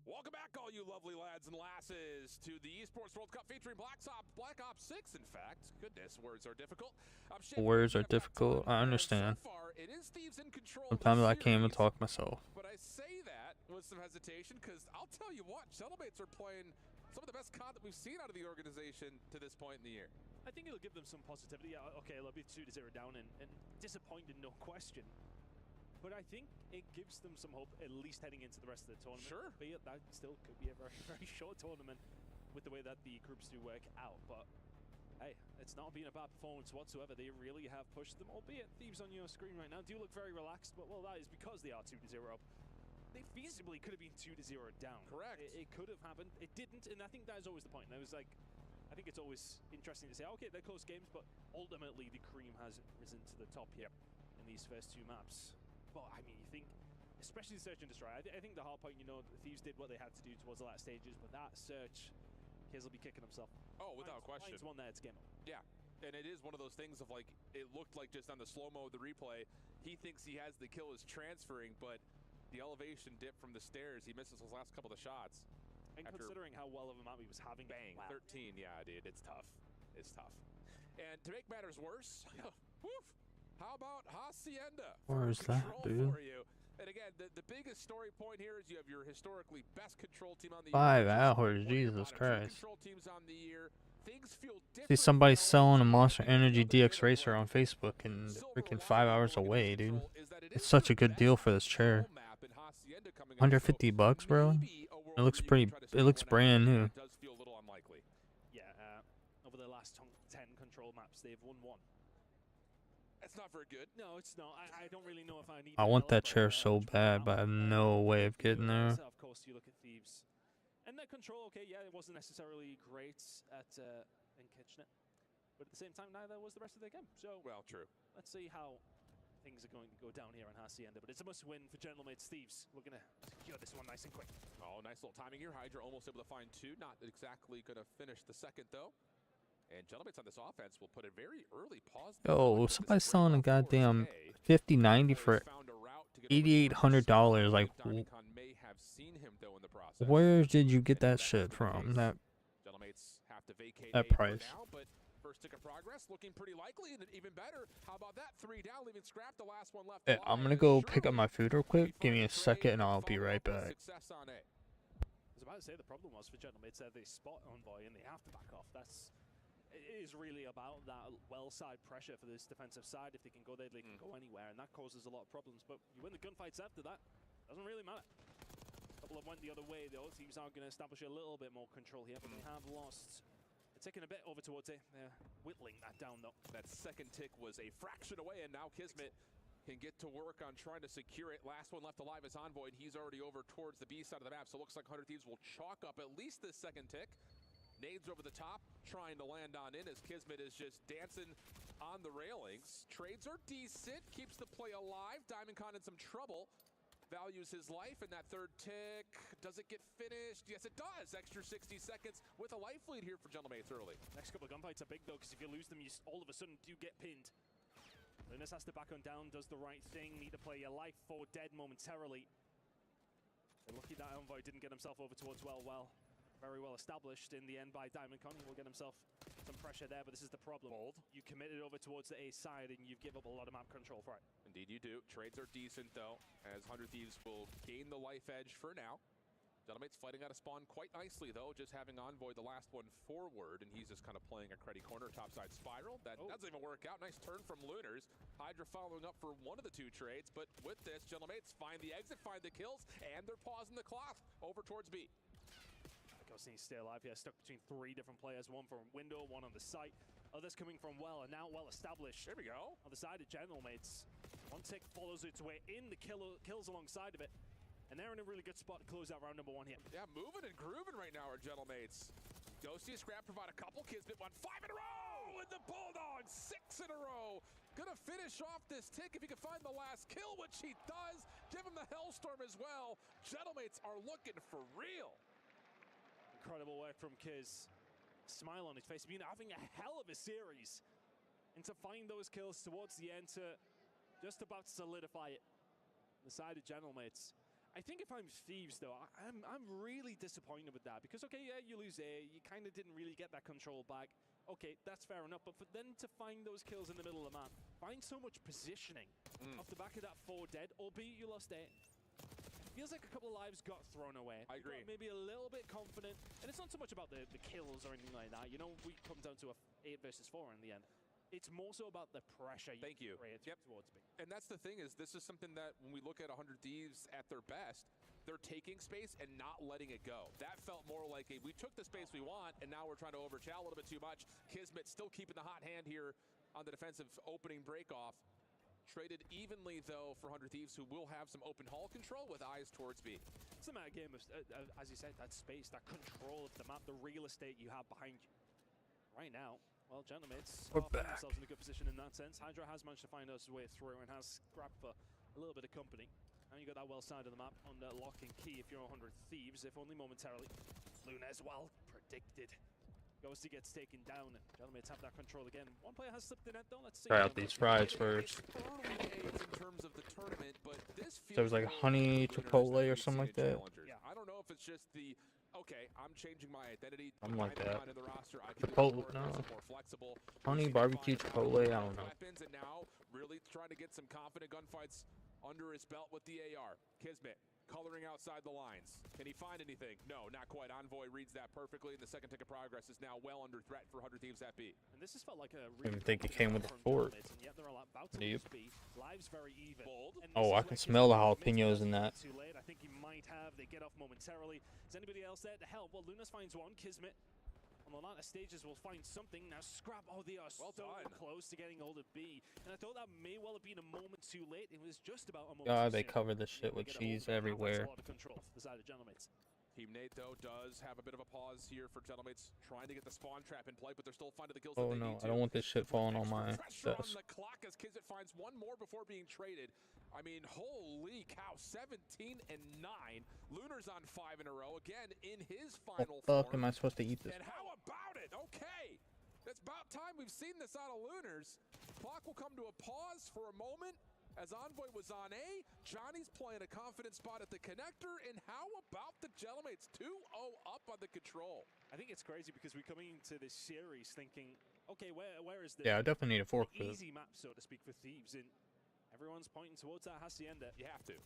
Welcome back, all you lovely lads and lasses, to the Esports World Cup featuring Black Ops 6, in fact. Goodness, words are difficult. Words are difficult. I understand. So far, it is Thieves in control. Sometimes I can't even talk myself. But I say that with some hesitation because I'll tell you what, Cellmates are playing some of the best COD that we've seen out of the organization to this point in the year. I think it'll give them some positivity. Okay, they'll be 2-0 down and disappointed, no question. But I think it gives them some hope, at least heading into the rest of the tournament. Sure. Be it that still could be a very, very short tournament with the way that the groups do work out. But hey, it's not been a bad performance whatsoever. They really have pushed them, albeit Thieves on your screen right now do look very relaxed. But well, that is because they are 2-0 up. They feasibly could have been 2-0 down. Correct. It could have happened. It didn't, and I think that is always the point. There was like, I think it's always interesting to say, okay, they're close games, but ultimately the cream has risen to the top here in these first two maps. But I mean, you think, especially the Search and Destroy, I think the hard point, you know, the Thieves did what they had to do towards the last stages, but that Search, Kiz will be kicking himself. Oh, without question. Lions won there, it's game over. Yeah, and it is one of those things of like, it looked like just on the slow-mo of the replay, he thinks he has the kill is transferring, but the elevation dip from the stairs. He misses his last couple of shots. And After considering how well of a map he was having, bang, wow. 13. Yeah, dude, it's tough. It's tough. And to make matters worse, woof, how about Hacienda? Where is that, dude? For you. And again, the biggest story point here is you have your historically best control team on the 5 year. hours, Jesus Christ. Control teams on the year. Things feel See different somebody now. selling a Monster Energy DX Racer on Facebook and freaking 5 hours away, dude. It's such a good deal for this chair. 150 bucks, bro. It looks pretty. It looks brand new. It does feel a little unlikely. Yeah, over the last 10 control maps, they've won 1. That's not very good. No, it's not. I don't really know if I need. I want that chair so bad, but I have no way of getting there. Of course, you look at Thieves, and their control. Okay, yeah, it wasn't necessarily great at in Kitchener, but at the same time, neither was the rest of their game. So, well, true. Let's see how things are going to go down here in Hacienda, but it's a must-win for Gentlemates Thieves. We're gonna secure this one nice and quick. Oh, nice little timing here. Hydra almost able to find 2. Not exactly gonna finish the second though. And Gentlemates on this offense will put a very early pause. Yo, somebody's selling a goddamn 5090 for $8,800. Like, where did you get that shit from? That price. First tick of progress looking pretty likely, and even better. How about that? 3 down, leaving scrap. The last one left. Hey, I'm gonna go pick up my food real quick. Give me a second, and I'll be right back. I was about to say the problem was for Gentlemates they spot Envoy and they have to back off. It is really about that well side pressure for this defensive side. If they can go there, they can go anywhere, and that causes a lot of problems. But you win the gunfights after that, doesn't really matter. A couple of went the other way, though. Teams are going to establish a little bit more control here, but they have lost. They're taking a bit over towards it. They're whittling that down, though. That second tick was a fraction away, and now Kismet can get to work on trying to secure it. Last one left alive is Envoy, and he's already over towards the B side of the map, so it looks like 100 Thieves will chalk up at least this second tick. Nades over the top, trying to land on in as Kismet is just dancing on the railings. Trades are decent, keeps the play alive. Diamondcon in some trouble. Values his life in that third tick. Does it get finished? Yes, it does. Extra 60 seconds with a life lead here for Gentlemates early. Next couple of gunfights are big, though, because if you lose them, you all of a sudden do get pinned. Lunas has to back on down, does the right thing. Need to play your life for dead momentarily. They're lucky that Envoy didn't get himself over towards well. Very well established in the end by Diamondcon. He will get himself some pressure there, but this is the problem. Bold. You committed over towards the A side, and you've given up a lot of map control for it. Indeed you do. Trades are decent, though, as 100 Thieves will gain the life edge for now. Gentlemates fighting out of spawn quite nicely, though, just having Envoy the last one forward, and he's just kind of playing a cruddy corner topside spiral. That doesn't even work out. Nice turn from Lunars. Hydra following up for one of the 2 trades, but with this, Gentlemates find the exit, find the kills, and they're pausing the clock over towards B. Needs to stay alive here, stuck between 3 different players, one from window, one on the site, others coming from well, and now well established. There we go. On the side of Gentlemates, 1 tick follows its way in, the kills alongside of it, and they're in a really good spot to close out round number 1 here. Yeah, moving and grooving right now are Gentlemates. Ghosty and Scrap provide a couple, Kismet won 5 in a row with the Bulldogs, 6 in a row. Gonna finish off this tick if he can find the last kill, which he does. Give him the Hellstorm as well. Gentlemates are looking for real. Incredible work from Kiz. Smile on his face. Been having a hell of a series. And to find those kills towards the end to just about solidify it. The side of Gentlemates. I think if I'm Thieves, though, I'm really disappointed with that. Because, okay, yeah, you lose A. You kind of didn't really get that control back. Okay, that's fair enough. But for them to find those kills in the middle of the map, find so much positioning off the back of that 4 dead, albeit you lost A. Feels like a couple of lives got thrown away. I agree. Maybe a little bit confident. And it's not so much about the kills or anything like that. You know, we come down to a 8 versus 4 in the end. It's more so about the pressure Thank you. Towards me. And that's the thing is, this is something that when we look at 100 Thieves at their best, they're taking space and not letting it go. That felt more like we took the space we want, and now we're trying to overchow a little bit too much. Kismet still keeping the hot hand here on the defensive opening break-off. Traded evenly, though, for 100 Thieves, who will have some open hall control with eyes towards B. It's a matter game of, as you said, that space, that control of the map, the real estate you have behind you. Right now, well, Gentlemates are finding themselves in a good position in that sense. Hydra has managed to find his way through and has grabbed for a little bit of company. Now you got that well side of the map under lock and key if you're 100 Thieves, if only momentarily. Luna as well, predicted. Ghosty gets taken down. Gentlemates have that control again. One player has slipped in it, though. Let's see. Try out these fries first. Early days in terms of the tournament, but this feels There was like a honey chipotle or something like that. Yeah, I don't know if it's just the okay, I'm changing my identity. Something like that. In the roster, I can Chipotle, do more, no. more flexible. Honey We've seen him barbecue find chipotle, I don't know. weapons, and now really trying to get some confident gunfights under his belt with the AR. Kismet coloring outside the lines. Can he find anything? No, not quite. Envoy reads that perfectly, and the second tick of progress is now well under threat for 100 Thieves at B. And this has felt like a I didn't think it came with a fort. And yet they're about to Yep. lose B. Lives very even. Bold. And Oh, this I is can where smell the Kismet jalapenos in that. Too late. I think he might have. They get off momentarily. Is anybody else there to help? Well, Lunas finds one. Kismet on the latter stages will find something. Now Scrap, oh, they are Well so done. close to getting hold of B. And I thought that may well have been a moment too late. It was just about a moment God, too they soon. cover this Yeah, shit we with get a cheese hold of it. Now that's everywhere. a lot of control for the side of Gentlemates. Team Nate, though, does have a bit of a pause here for Gentlemates, trying to get the spawn trap in play, but they're still finding the kills Oh that they no, need I to. don't want this shit falling on my Pressure on desk. the clock as Kizit finds one more before being traded. I mean, holy cow, 17 and 9. Lunar's on 5 in a row, again in his What final the fuck form. am I supposed to eat this? And how about it? Okay. It's about time we've seen this out of Lunars. Clock will come to a pause for a moment as Envoy was on A. Johnny's playing a confident spot at the connector. And how about the Gentlemates 2-0 up on the control? I think it's crazy because we're coming into this series thinking, okay, where is the Yeah, I definitely need a fork for this. easy map, so to speak, for Thieves? And everyone's pointing towards that Hacienda. You have to.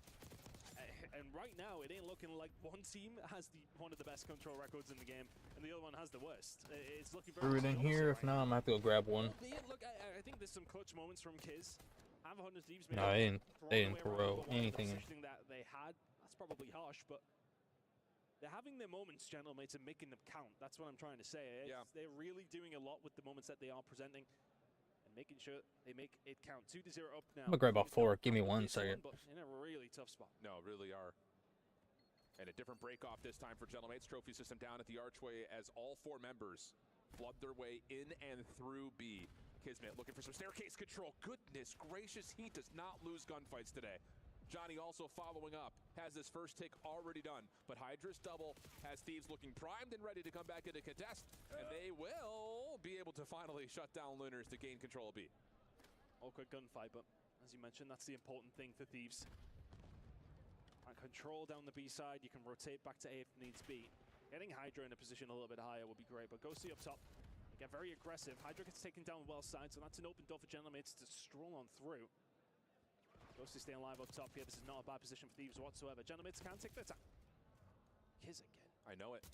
And right now, it ain't looking like one team has one of the best control records in the game, and the other one has the worst. It's looking very Threw it in opposite here. right If not, I'm gonna have to go grab one. Albeit, look, I think there's some clutch moments from Kiz. Have 100 Thieves No, they didn't throw the anything in. positioning that they had. That's probably harsh, but they're having their moments, Gentlemates, and making them count. That's what I'm trying to say. Yeah. They're really doing a lot with the moments that they are presenting and making sure they make it count. 2-0 up now. I'm gonna grab a It's not fork. Give me probably 1 this one, second. but in a really tough spot. No, really are. And a different break off this time for Gentlemates. Trophy system down at the archway as all 4 members flood their way in and through B. Kismet looking for some staircase control. Goodness gracious, he does not lose gunfights today. Johnny also following up, has his first take already done. But Hydra's double has Thieves looking primed and ready to come back into contest. And they will be able to finally shut down Lunars to gain control of B. Awkward gunfight, but as you mentioned, that's the important thing for Thieves. And control down the B side, you can rotate back to A if needs be. Getting Hydra in a position a little bit higher would be great, but Ghosty up top. They get very aggressive. Hydra gets taken down well side, so that's an open door for Gentlemates to stroll on through. Ghosty staying alive up top here. This is not a bad position for Thieves whatsoever. Gentlemates can take their time. Kiz again. I know it.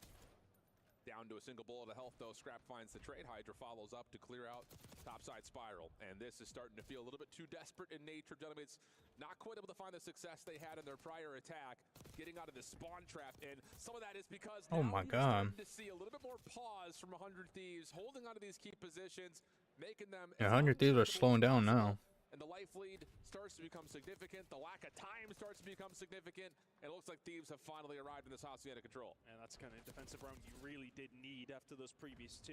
Down to a single bullet of health, though. Scrap finds the trade. Hydra follows up to clear out topside spiral. And this is starting to feel a little bit too desperate in nature. Gentlemates not quite able to find the success they had in their prior attack, getting out of the spawn trap. And some of that is because Oh now my you're God. starting to see a little bit more pause from 100 Thieves, holding onto these key positions, making them Yeah, as 100 Thieves are unpredictable slowing as down possible. now. And the life lead starts to become significant. The lack of time starts to become significant. And it looks like Thieves have finally arrived in this Hacienda control. And that's kind of defensive round you really did need after those previous 2.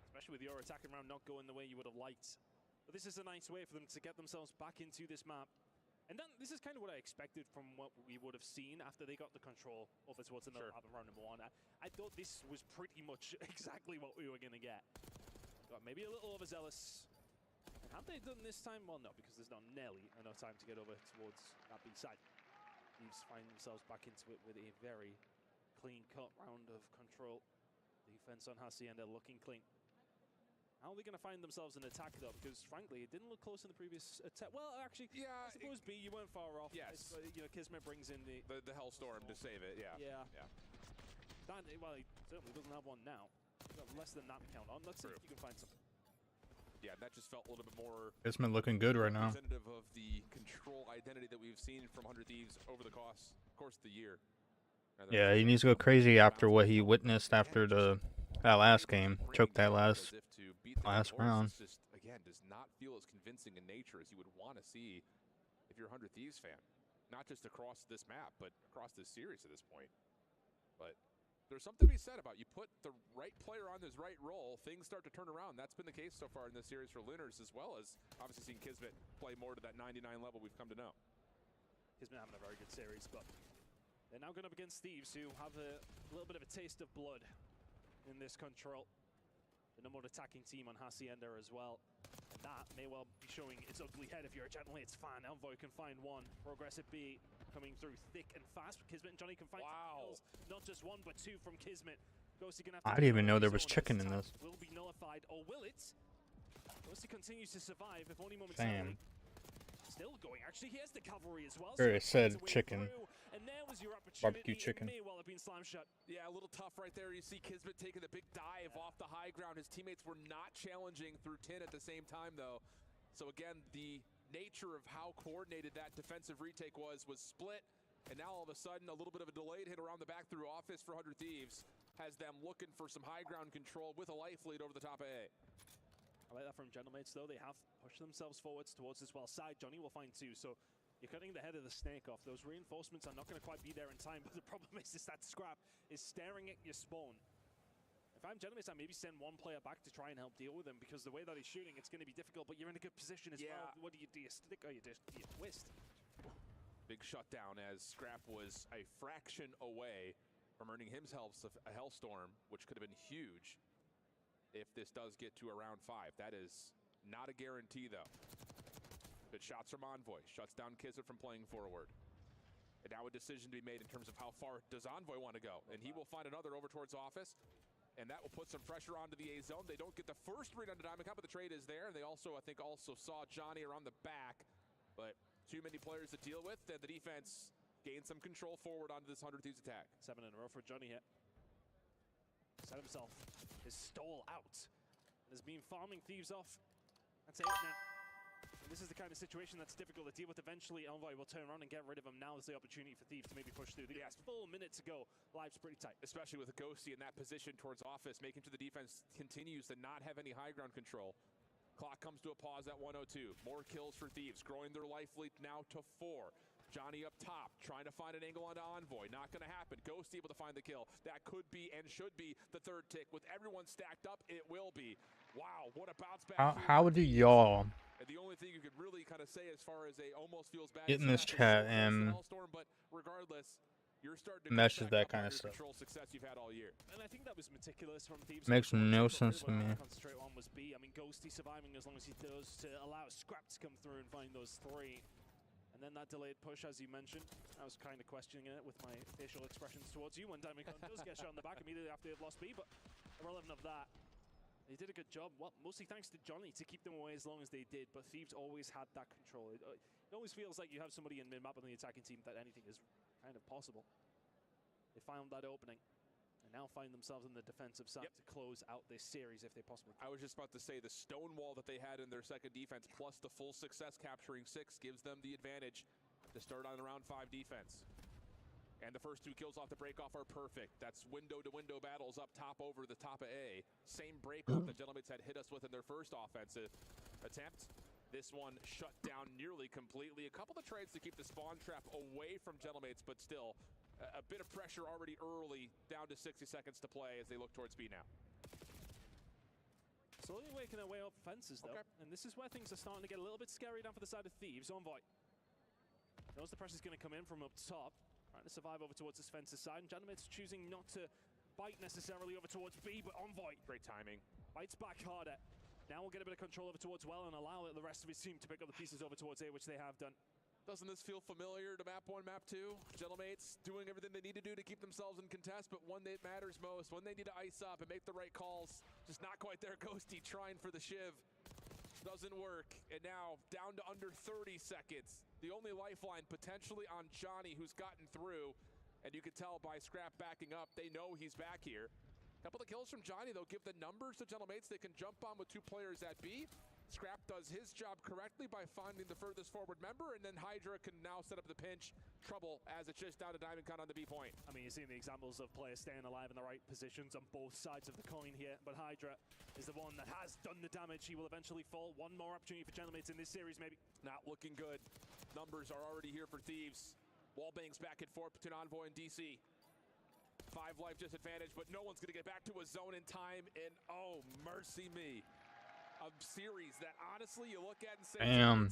Especially with your attacking round not going the way you would have liked. But this is a nice way for them to get themselves back into this map. And then this is kind of what I expected from what we would have seen after they got the control over towards another map in round number 1. I thought this was pretty much exactly what we were going to get. Got maybe a little overzealous. And have they done this time? Well, no, because there's not nearly enough time to get over towards that B side. Thieves find themselves back into it with a very clean-cut round of control. Defense on Hacienda looking clean. How are they going to find themselves an attack, though? Because, frankly, it didn't look close in the previous attack. Well, actually, Yeah, I suppose B, you weren't far off. Yes. You know, Kismet brings in the The Hellstorm to save it, yeah. Yeah. Yeah. That, well, he certainly doesn't have one now. He's got less than that to count on. Let's see True. if you can find something. Yeah, that just felt a little bit more Kismet looking good right now. representative of the control identity that we've seen from 100 Thieves over the course of the year. Yeah, he needs to go crazy after what he witnessed after that last game. Choked that last round. Just, again, does not feel as convincing in nature as you would want to see if you're a 100 Thieves fan. Not just across this map, but across this series at this point. But there's something to be said about you put the right player on this right role, things start to turn around. That's been the case so far in this series for Lunars, as well as obviously seeing Kismet play more to that 99 level we've come to know. Kismet having a very good series, but they're now going up against Thieves, who have a little bit of a taste of blood in this control. The number one attacking team on Hacienda as well. And that may well be showing its ugly head if you're a Gentle Mates fan. Envoy can find one. Progressive B coming through thick and fast. Kismet and Johnny can find kills. Not just one, but two from Kismet. Ghosty gonna have to I didn't even know there was chicken in this. Will be nullified, or will it? Ghosty continues to survive, if only momentarily. Still going. Actually, here's the cavalry as well. Sure, it said chicken. And there was your opportunity. Barbecue chicken. It may well have been slam shut. Yeah, a little tough right there. You see Kismet taking the big dive off the high ground. His teammates were not challenging through 10 at the same time, though. So again, the nature of how coordinated that defensive retake was split. And now all of a sudden, a little bit of a delayed hit around the back through office for 100 Thieves has them looking for some high ground control with a life lead over the top of A. I like that from Gentle Mates, though. They have pushed themselves forwards towards this well side. Johnny will find two, so you're cutting the head of the snake off. Those reinforcements are not going to quite be there in time, but the problem is that scrap is staring at your spawn. If I'm Gentle Mates, I maybe send one player back to try and help deal with him, because the way that he's shooting, it's going to be difficult, but you're in a good position as well. What do you stick or you twist? Big shutdown as Scrap was a fraction away from earning himself a Hellstorm, which could have been huge if this does get to around 5. That is not a guarantee, though. Good shots from Envoy. Shuts down Kismet from playing forward. And now a decision to be made in terms of how far does Envoy want to go. And he will find another over towards office. And that will put some pressure onto the A zone. They don't get the first read onto Diamond Cup, but the trade is there. And they also, I think, saw Johnny around the back. But too many players to deal with. And the defense gained some control forward onto this 100 Thieves attack. 7 in a row for Johnny here. Set himself his stall out. Has been farming Thieves off. That's it now. And this is the kind of situation that's difficult to deal with. Eventually, Envoy will turn around and get rid of him. Now is the opportunity for Thieves to maybe push through. The full minute to go. Life's pretty tight. Especially with a Ghosty in that position towards office, making sure the defense continues to not have any high ground control. Clock comes to a pause at 102. More kills for Thieves, growing their life lead now to 4. Johnny up top, trying to find an angle onto Envoy. Not going to happen. Ghost able to find the kill. That could be and should be the third tick. With everyone stacked up, it will be. Wow, what a bounce back. How do y'all and the only thing you could really kind of say as far as a almost feels bad get in this chat and but regardless, you're starting to meshes that kind of stuff? Success you've had all year. And I think that was meticulous from Thieves. Makes no sense to me. Concentrate on was B. I mean, Ghosty surviving as long as he does to allow Scrap to come through and find those 3. And then that delayed push, as you mentioned, I was kind of questioning it with my facial expressions towards you when Diamond Con does get shot in the back immediately after they've lost B, but irrelevant of that, they did a good job. Well, mostly thanks to Johnny to keep them away as long as they did, but Thieves always had that control. It always feels like you have somebody in mid-map on the attacking team that anything is kind of possible. They found that opening. Now find themselves in the defensive side to close out this series if they possibly can. I was just about to say the stonewall that they had in their second defense plus the full success capturing 6 gives them the advantage to start on the round 5 defense. And the first 2 kills off the break-off are perfect. That's window-to-window battles up top over the top of A. Same break-off that Gentlemates had hit us with in their first offensive attempt. This one shut down nearly completely. A couple of trades to keep the spawn trap away from Gentlemates, but still a bit of pressure already early, down to 60 seconds to play as they look towards B now. Slowly waking their way up fences, though. And this is where things are starting to get a little bit scary down for the side of Thieves. Envoy knows the pressure's going to come in from up top. Trying to survive over towards this fences side. And Gentlemates choosing not to bite necessarily over towards B, but Envoy. Great timing. Bites back harder. Now we'll get a bit of control over towards well and allow the rest of his team to pick up the pieces over towards A, which they have done. Doesn't this feel familiar to map 1, map 2? Gentlemates doing everything they need to do to keep themselves in contest, but when it matters most, when they need to ice up and make the right calls, just not quite there. Ghosty trying for the shiv. Doesn't work. And now down to under 30 seconds. The only lifeline potentially on Johnny, who's gotten through. And you can tell by Scrap backing up, they know he's back here. Couple of kills from Johnny, though, give the numbers to Gentlemates. They can jump on with 2 players at B. Scrap does his job correctly by finding the furthest forward member, and then Hydra can now set up the pinch. Trouble as it's just down to Diamond Con on the B point. I mean, you're seeing the examples of players staying alive in the right positions on both sides of the coin here, but Hydra is the one that has done the damage. He will eventually fall. One more opportunity for Gentlemates in this series, maybe. Not looking good. Numbers are already here for Thieves. Wallbangs back and forth between Envoy and DC. 5 life disadvantage, but no one's going to get back to a zone in time, and oh, mercy me. A series that honestly you look at and say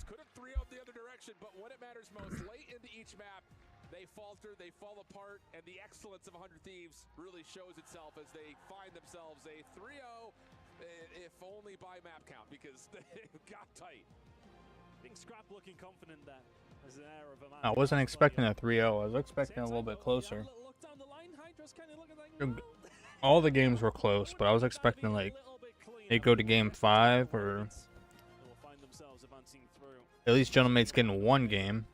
could have 3-0 the other direction, but when it matters most, late into each map, they falter, they fall apart, and the excellence of 100 Thieves really shows itself as they find themselves a 3-0 if only by map count, because it got tight. I think Scrap looking confident there. There's an air of a man. I wasn't expecting a 3-0. I was expecting a little bit closer. Look down the line, Hydra's kind of looking like, All the games were close, but I was expecting like they go to game 5 or They'll find themselves advancing through. at least Gentleman's getting one game.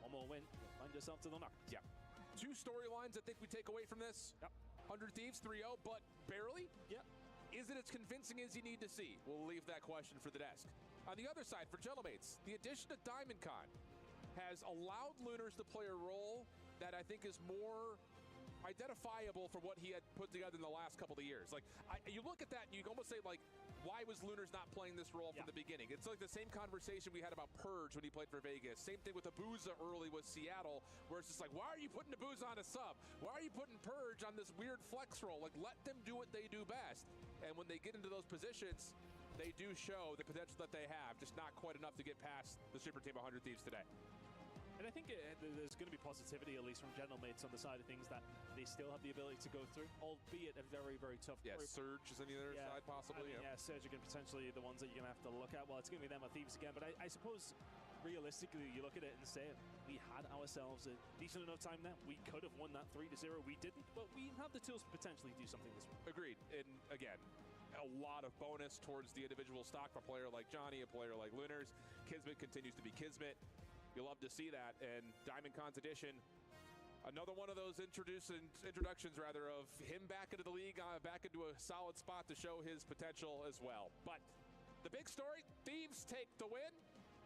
One more win. Find yourself to the knock. Yeah. Two storylines I think we take away from this. Yep. 100 Thieves 3-0, but barely. Yep. Is it as convincing as you need to see? We'll leave that question for the desk. On the other side, for Gentlemates, the addition of Diamond Con has allowed Lunars to play a role that I think is more identifiable for what he had put together in the last couple of years. Like, you look at that and you can almost say, like, why was Lunars not playing this role from the beginning? It's like the same conversation we had about Purge when he played for Vegas. Same thing with Abuza early with Seattle, where it's just like, why are you putting Abuza on a sub? Why are you putting Purge on this weird flex role? Like, let them do what they do best. And when they get into those positions, they do show the potential that they have, just not quite enough to get past the Super Team 100 Thieves today. And I think there's going to be positivity, at least from Gentlemates, on the side of things that they still have the ability to go through, albeit a very, very tough group. Surge is on the other side, possibly. I mean, Surge are potentially the ones that you're going to have to look at. Well, it's going to be them or Thieves again, but I suppose realistically, you look at it and say, we had ourselves a decent enough time there. We could have won that 3-0. We didn't, but we have the tools to potentially do something this week. Agreed. And again, a lot of bonus towards the individual stock for a player like Johnny, a player like Lunars. Kismet continues to be Kismet. You'll love to see that. And Diamond Con's edition, another one of those introductions rather, of him back into the league, back into a solid spot to show his potential as well. But the big story, Thieves take the win.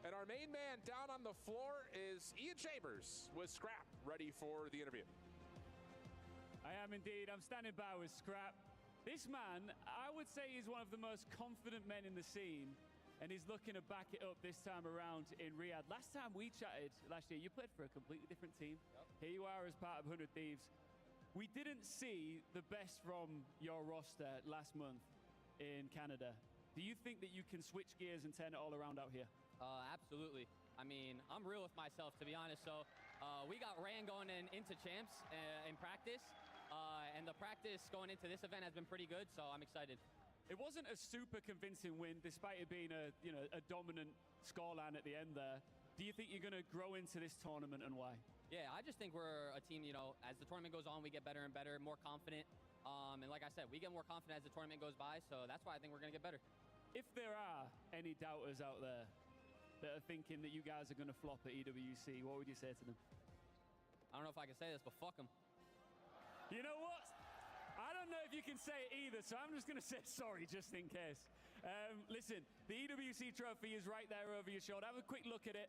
And our main man down on the floor is Ian Chambers with Scrap, ready for the interview. I am indeed. I'm standing by with Scrap. This man, I would say he's one of the most confident men in the scene, and he's looking to back it up this time around in Riyadh. Last time we chatted, last year, you played for a completely different team. Yep. Here you are as part of 100 Thieves. We didn't see the best from your roster last month in Canada. Do you think that you can switch gears and turn it all around out here? Absolutely. I mean, I'm real with myself, to be honest. So we got Ran going into champs in practice. And the practice going into this event has been pretty good, so I'm excited. It wasn't a super convincing win, despite it being a dominant scoreline at the end there. Do you think you're going to grow into this tournament, and why? Yeah, I just think we're a team, as the tournament goes on, we get better and better, more confident. And like I said, we get more confident as the tournament goes by, so that's why I think we're going to get better. If there are any doubters out there that are thinking that you guys are going to flop at EWC, what would you say to them? I don't know if I can say this, but fuck them. You know what? I don't know if you can say it either, so I'm just going to say sorry just in case. Listen, the EWC trophy is right there over your shoulder. Have a quick look at it.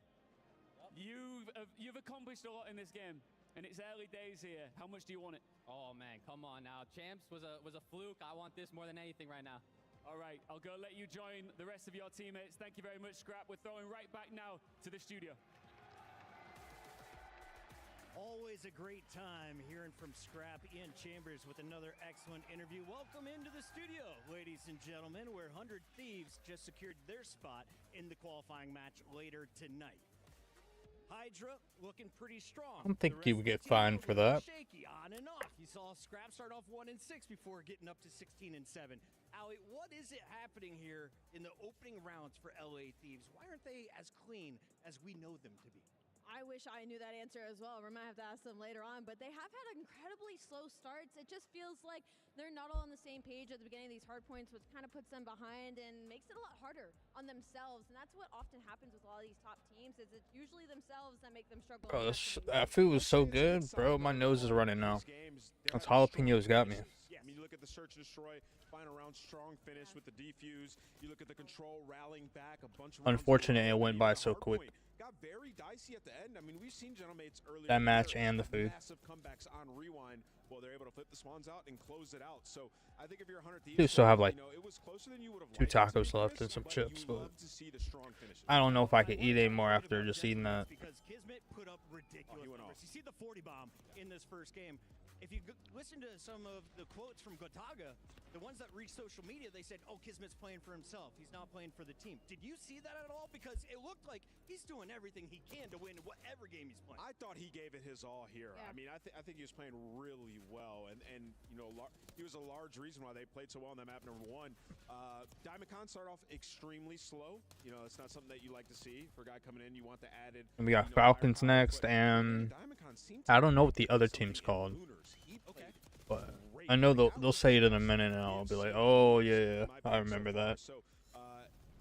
Yep. You've accomplished a lot in this game, and it's early days here. How much do you want it? Oh, man, come on now. Champs was a fluke. I want this more than anything right now. All right, I'll go let you join the rest of your teammates. Thank you very much, Scrap. We're throwing right back now to the studio. Always a great time hearing from Scrap. Ian Chambers with another excellent interview. Welcome into the studio, ladies and gentlemen, where 100 Thieves just secured their spot in the qualifying match later tonight. Hydra looking pretty strong. I don't think he would get fined for that. Shaky on and off. You saw Scrap start off 1-6 before getting up to 16-7. Ali, what is it happening here in the opening rounds for LA Thieves? Why aren't they as clean as we know them to be? I wish I knew that answer as well. We might have to ask them later on, but they have had incredibly slow starts. It just feels like they're not all on the same page at the beginning of these hard points, which kind of puts them behind and makes it a lot harder on themselves. And that's what often happens with a lot of these top teams, is it's usually themselves that make them struggle. Bro, that food was so good, bro. My nose is running now. Those jalapenos got me. I mean, you look at the search and destroy, final round, strong finish with the defuse. You look at the control, rallying back a bunch of. Unfortunate it went by so quick. Got very dicey at the end. I mean, we've seen Gentlemates earlier. That match and the food. Massive comebacks on rewind. Well, they're able to flip the swans out and close it out. So I think if you're 100 Thieves, You still have like it was closer than you would have 2 liked it to tacos be, left Chris, and some but chips, you but love to see the strong finishes. I don't know if I could eat anymore after just eating that. Because Kismet put up ridiculous numbers. You see the 40 bomb in this first game. if you listen to some of the quotes from Gotaga, the ones that reached social media, they said, oh, Kismet's playing for himself. He's not playing for the team. Did you see that at all? Because it looked like he's doing everything he can to win whatever game he's playing. I thought he gave it his all here. Yeah. I mean, I think he was playing really well, and you know, he was a large reason why they played so well on that map. Number one, Diamondcon started off extremely slow. You know, it's not something that you like to see for a guy coming in. You want the added. And we got Falcons next, and I don't know what the other team's called, but I know they'll say it in a minute, and I'll be like, oh yeah, I remember that. So,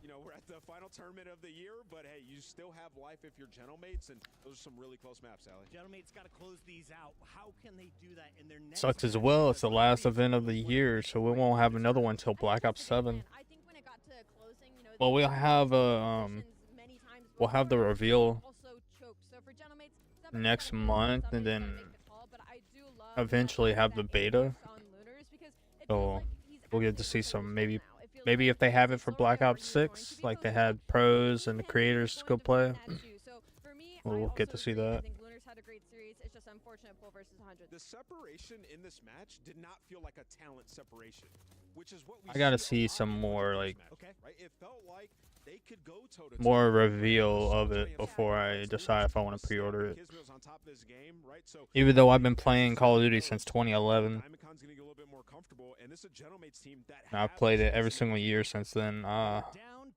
you know, we're at the final tournament of the year, but hey, you still have life if you're Gentlemates, and those are some really close maps, Allie. Gentlemates got to close these out. How can they do that in their next Sucks as match? well. It's the last event of the year, so we won't have another one till Black Ops 7. I think when it got to closing, you know, Well, we'll they have many times we'll have the before, reveal also choked. So for Gentlemates, next somebody's month, gotta and make the then call, but I do love eventually that have the that beta. Apex on Lunars, because it feels So like he's we'll get to actually see some playing maybe now. It feels maybe like if they have he's it for slowly Black already Ops going to 6, be like they posting had pros and the and he's creators going could to play. win at you. So for me, I We'll get also to see agree. I that. think Lunars had a great series. It's just unfortunate pull versus 100. The separation in this match did not feel like a talent separation, which is what we I gotta see a see lot some in more, these like, matches, Okay. right? It felt like they could go toe-to-toe. more Right? reveal So of many it of before I the decide if I want to Snap, pre-order it. Kismet was on top of this game, right? So Even though I've been as playing the Call of season Duty goes, since 2011, Diamondcon's gonna get a little bit more comfortable, and this is a Gentlemates team that and I've have played it this every season. single year since then. Down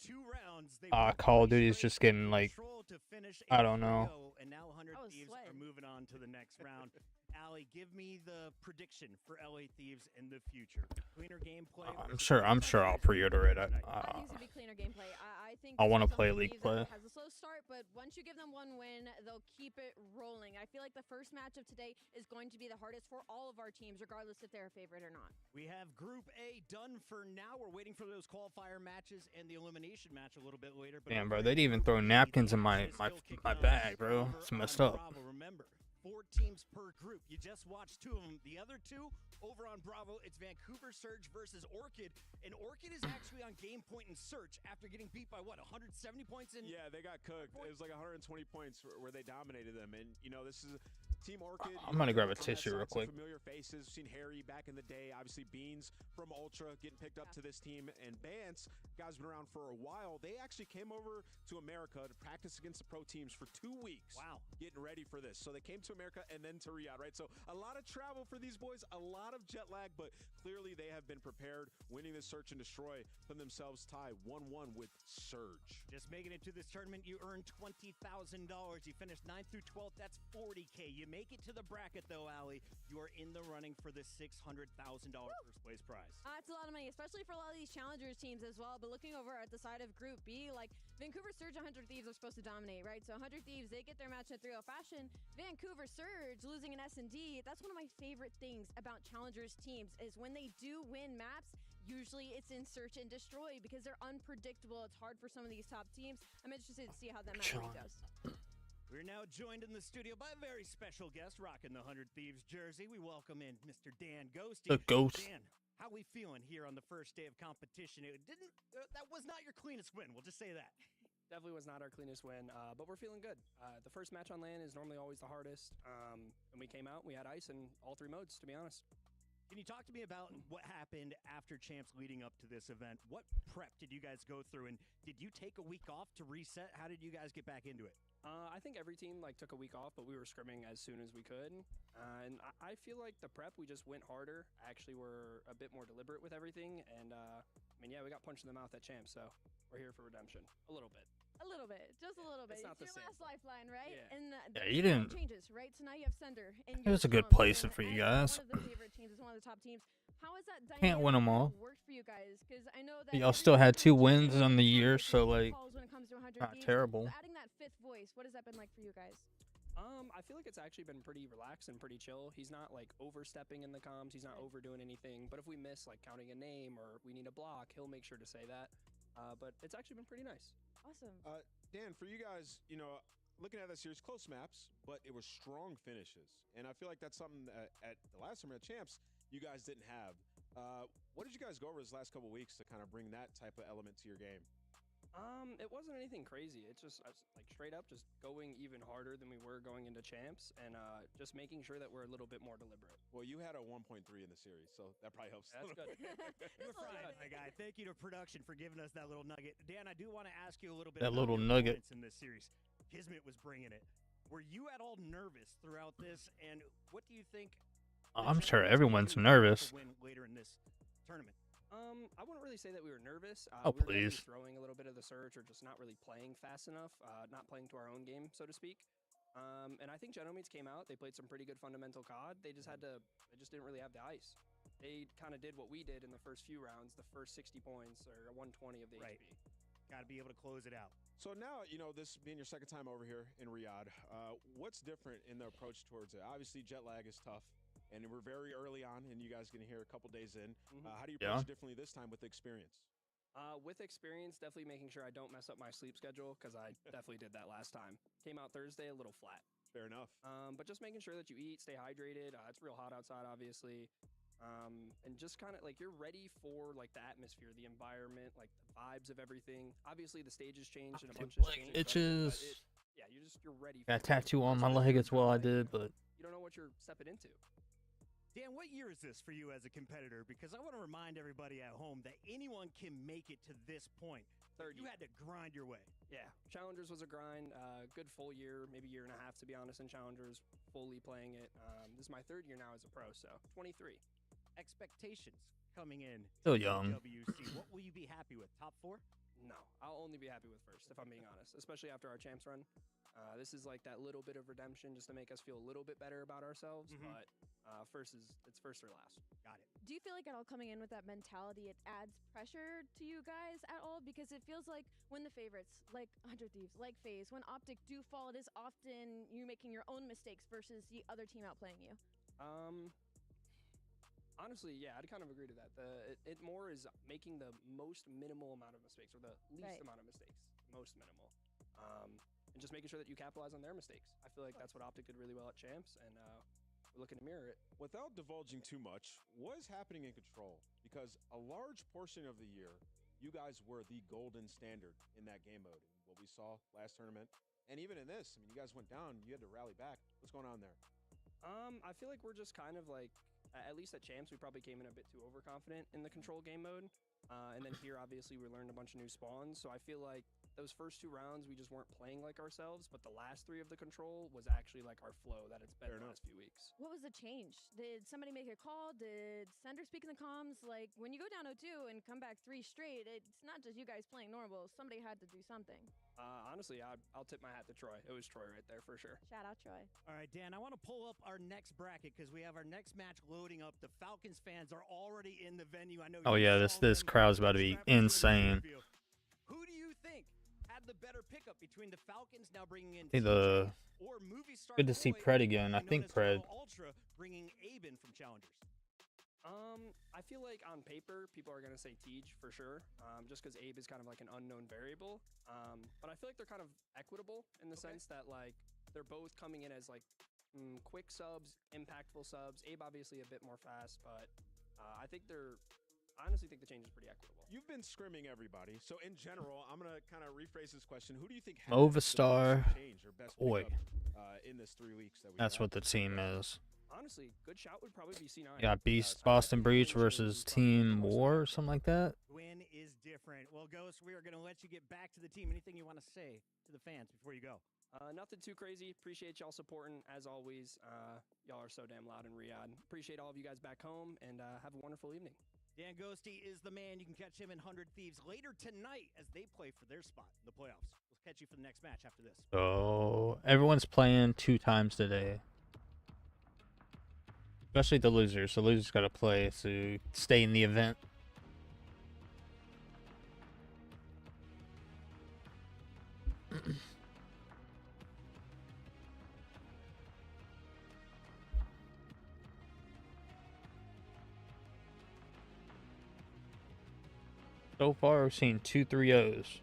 2 rounds. They won Call of 3 Duty is straight, just getting, in like, control to finish I a don't know. 3-0, and now 100 That was Thieves sweating. are moving on to the next round. Allie, give me the prediction for LA Thieves in the future. Cleaner gameplay. I'm sure I'll pre-order it. I think it's gonna be cleaner gameplay. I think I this wanna is play something League Thieves that play. has a slow start, but once you give them one win, they'll keep it rolling. I feel like the first match of today is going to be the hardest for all of our teams, regardless if they're a favorite or not. We have Group A done for now. We're waiting for those qualifier matches and the elimination match a little bit later. But Damn, over bro, in they'd even Group throw B, napkins the in my action is still kicking off bag, bro. over It's messed on up. Bravo. Remember, 4 teams per group. You just watched 2 of them. The other 2 over on Bravo, it's Vancouver Surge versus Orchid. And Orchid is actually on game point in search after getting beat by what, 170 points in? Yeah, they got cooked. It was like 120 points where they dominated them, and you know this is Team Orchid. I'm gonna grab a on that tissue side, real some quick. Familiar faces. We've seen Harry back in the day. Obviously, Beans from Ultra getting picked up to this team, and Bance, guys been around for a while. They actually came over to America to practice against the pro teams for 2 weeks. Wow. Getting ready for this. So they came to America and then to Riyadh, right? So a lot of travel for these boys, a lot of jet lag, but clearly they have been prepared, winning this search and destroy, putting themselves tied 1-1 with Surge. Just making it to this tournament, you earn $20,000. You finish 9th through 12th, that's $40K. You make it to the bracket, though, Allie, you are in the running for the $600,000 first place prize. That's a lot of money, especially for a lot of these challengers teams as well. But looking over at the side of Group B, like Vancouver Surge and 100 Thieves are supposed to dominate, right? So 100 Thieves, they get their match in a 3-0 fashion. Vancouver Surge losing an S&D. That's one of my favorite things about challengers teams is when they do win maps, usually it's in search and destroy because they're unpredictable. It's hard for some of these top teams. I'm interested to see how that match goes. We're now joined in the studio by a very special guest rocking the 100 Thieves jersey. We welcome in Mr. Dan Ghosty. The Ghost. Dan, how we feeling here on the first day of competition? It didn't. That was not your cleanest win. We'll just say that. Definitely was not our cleanest win, but we're feeling good. The first match on land is normally always the hardest, and we came out, we had ice in all 3 modes, to be honest. Can you talk to me about what happened after champs leading up to this event? What prep did you guys go through, and did you take a week off to reset? How did you guys get back into it? I think every team took a week off, but we were scrimming as soon as we could, and I feel like the prep, we just went harder. Actually, we're a bit more deliberate with everything, and I mean, yeah, we got punched in the mouth at champs, so we're here for redemption a little bit. A little bit, just a little bit. It's not the your same. last lifeline, right? Yeah. And Yeah, you didn't- changes, right? So now you have Sender. And It was a good Youngstown, placing and for you as guys. One of the favorite teams, is one of the top teams. How has that Can't win 'em dynamic all. worked for you guys? Because I know that Y'all every still had team 2 wins on the year, so like, calls when it comes to 100 not Thieves. terrible. So adding that 5th voice, what has that been like for you guys? I feel like it's actually been pretty relaxed and pretty chill. He's not overstepping in the comms. He's not overdoing anything. But if we miss counting a name or we need a block, he'll make sure to say that. But it's actually been pretty nice. Awesome. Dan, for you guys, you know, looking at that series, close maps, but it was strong finishes. And I feel like that's something that at the last tournament of champs, you guys didn't have. What did you guys go over this last couple weeks to kind of bring that type of element to your game? It wasn't anything crazy. It's just like straight up just going even harder than we were going into champs, and just making sure that we're a little bit more deliberate. Well, you had a 1.3 in the series, so that probably helps. That's good. You're fine, my guy. Thank you to production for giving us that little nugget. Dan, I do want to ask you a little bit That about little your nugget. opponents in this series. Kismet was bringing it. Were you at all nervous throughout this? And what do you think? the I'm sure Champions can everyone's do to nervous. win later in this tournament. I wouldn't really say that we were nervous. Oh, we were definitely please. throwing a little bit of the surge, or just not really playing fast enough, not playing to our own game, so to speak. And I think Genomites came out. They played some pretty good fundamental COD. They just didn't really have the ice. They kind of did what we did in the first few rounds, the first 60 points or 120 of the Right. HP. Got to be able to close it out. So now, this being your second time over here in Riyadh, what's different in the approach towards it? Obviously, jet lag is tough, and we're very early on, and you guys getting here a couple days in. How do you approach it differently this time with experience? With experience, definitely making sure I don't mess up my sleep schedule, because I definitely did that last time. Came out Thursday a little flat. Fair enough. But just making sure that you eat, stay hydrated. It's real hot outside, obviously. And just kind of like you're ready for like the atmosphere, the environment, like the vibes of everything. Obviously, the stage has changed and a bunch has changed. Itches. You're ready. Got a for it. tattoo on my Especially leg when as well. I like, did, but you don't know what you're stepping into. Dan, what year is this for you as a competitor? Because I want to remind everybody at home that anyone can make it to this point. Third You year. had to grind your way. Yeah, Challengers was a grind. Good full year, maybe year and a half to be honest. In Challengers, fully playing it. This is my third year now as a pro, so 23. Expectations coming in. Still to young. EWC. What will you be happy with? Top 4? No, I'll only be happy with first, if I'm being honest, especially after our champs run. This is like that little bit of redemption just to make us feel a little bit better about ourselves, but it's first or last. Got it. Do you feel like at all coming in with that mentality, it adds pressure to you guys at all? Because it feels like when the favorites, like 100 Thieves, like FaZe, when Optic do fall, it is often you making your own mistakes versus the other team outplaying you. Honestly, yeah, I'd kind of agree to that. It more is making the most minimal amount of mistakes, or the least amount of mistakes, most minimal, and just making sure that you capitalize on their mistakes. I feel like that's what Optic did really well at champs, and we're looking to mirror it. Without divulging too much, what is happening in Control? Because a large portion of the year, you guys were the golden standard in that game mode. And what we saw last tournament, and even in this, I mean, you guys went down, you had to rally back. What's going on there? I feel like we're just kind of like, at least at champs, we probably came in a bit too overconfident in the Control game mode. And then here, obviously, we learned a bunch of new spawns. So I feel like those first 2 rounds, we just weren't playing like ourselves. But the last 3 of the Control was actually like our flow that it's been the last few weeks. What was the change? Did somebody make a call? Did Sender speak in the comms? Like, when you go down 0-2 and come back 3 straight, it's not just you guys playing normal. Somebody had to do something. Honestly, I'll tip my hat to Troy. It was Troy right there for sure. Shout out, Troy. All right, Dan, I want to pull up our next bracket because we have our next match loading up. The Falcons fans are already in the venue. I know. oh you yeah, saw this them crowd's about to be scrap into an insane. interview. Who do you think had the better pickup between the Falcons now bringing in See the- TJ or movie star Good to see Koi, Pred again. I known think as Pred. Toronto Ultra bringing Aben from Challengers? I feel like on paper, people are going to say Tej for sure, just because Abe is kind of like an unknown variable. But I feel like they're kind of equitable in the sense that like they're both coming in as like quick subs, impactful subs. Abe obviously a bit more fast, but I honestly think the change is pretty equitable. You've been scrimming everybody. So in general, I'm going to kind of rephrase this question. Who do you think had Movistar, the best change or best Oi. pickup, in this 3 weeks that we That's had? what the team is. Honestly, good shout would probably be C9. You got Beast, So Boston I think Breach Gwyn versus Shane probably Team the most War or impactful. something like that. Gwyn is different. Well, Ghost, we are going to let you get back to the team. Anything you want to say to the fans before you go? Nothing too crazy. Appreciate y'all supporting as always. Y'all are so damn loud in Riyadh. Appreciate all of you guys back home, and have a wonderful evening. Dan Ghosty is the man. You can catch him in 100 Thieves later tonight as they play for their spot in the playoffs. We'll catch you for the next match after this. So everyone's playing 2 times today. Especially the losers. The losers got to play to stay in the event. So far, we've seen 2 3-0s.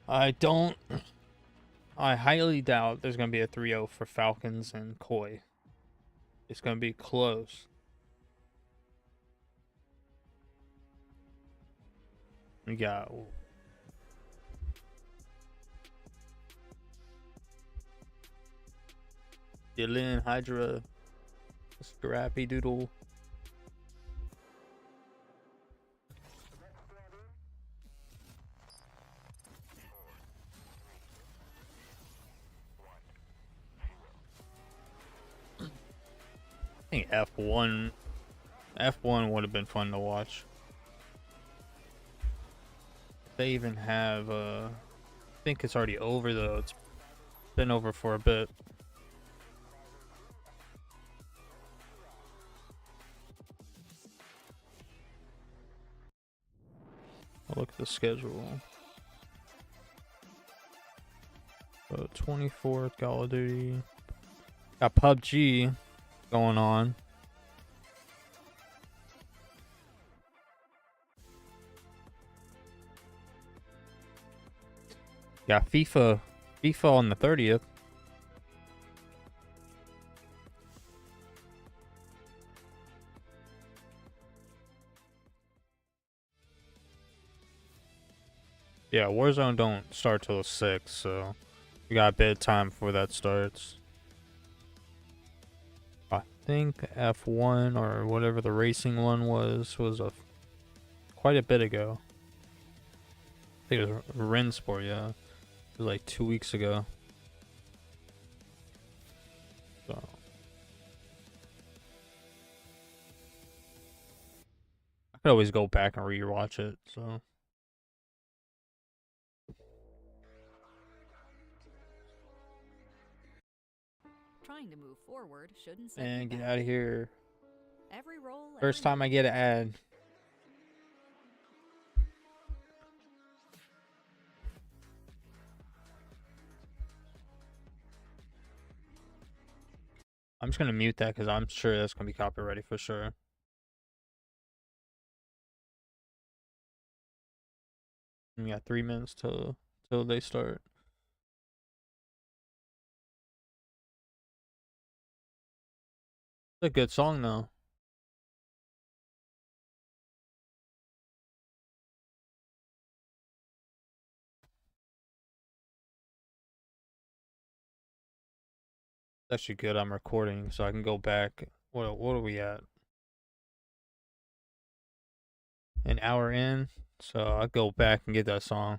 I highly doubt there's going to be a 3-0 for Falcons and Koi. It's going to be close. We got Dylan, Hydra, Scrappy Doodle. I think F1 would have been fun to watch. They even have I think it's already over though. It's been over for a bit. I'll look at the schedule. 24th Call of Duty. Got PUBG going on. Got FIFA on the 30th. Yeah, Warzone don't start till 6, so we got a bit of time before that starts. I think F1 or whatever the racing one was quite a bit ago. I think it was Rensport, yeah. It was like 2 weeks ago. So I could always go back and rewatch it, so. Trying to move forward shouldn't set And you get back. out of here. Every roll, First every time I get an ad. I'm just gonna mute that because I'm sure that's gonna be copyrighted for sure. We got 3 minutes till they start. It's a good song though. It's actually good. I'm recording, so I can go back. What are we at? An hour in, so I'll go back and get that song.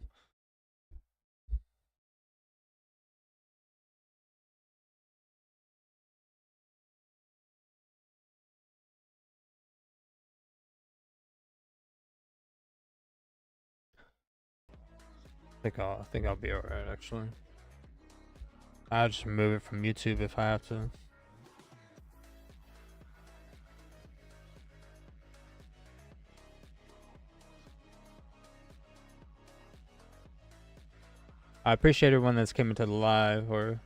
I think I'll be alright actually. I'll just remove it from YouTube if I have to. I appreciate everyone that's came into the live, or if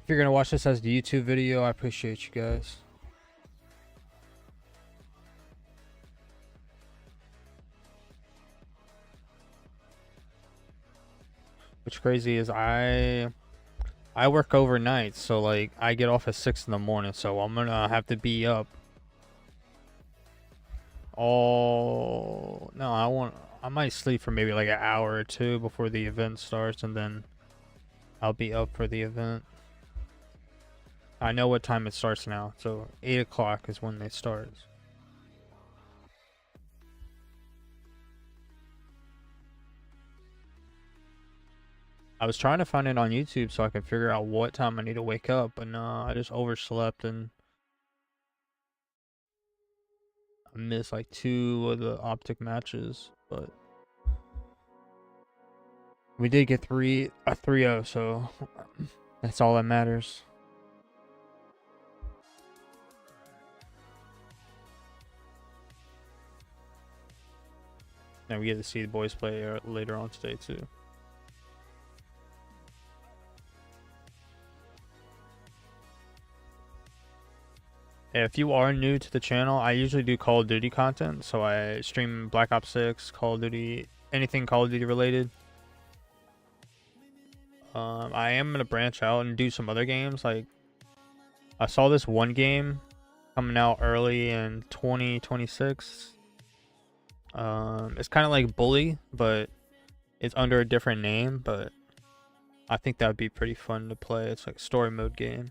you're gonna watch this as the YouTube video, I appreciate you guys. What's crazy is I work overnight, so like I get off at 6 in the morning, so I'm gonna have to be up I might sleep for maybe like an hour or two before the event starts, and then I'll be up for the event. I know what time it starts now, so 8 o'clock is when it starts. I was trying to find it on YouTube so I could figure out what time I need to wake up, but no, I just overslept and I missed like 2 of the Optic matches, but we did get 3-0, so that's all that matters. And we get to see the boys play later on today too. If you are new to the channel, I usually do Call of Duty content, so I stream Black Ops 6, Call of Duty, anything Call of Duty related. I am gonna branch out and do some other games. Like, I saw this one game coming out early in 2026. It's kind of like Bully, but it's under a different name. But I think that would be pretty fun to play. It's like a story mode game.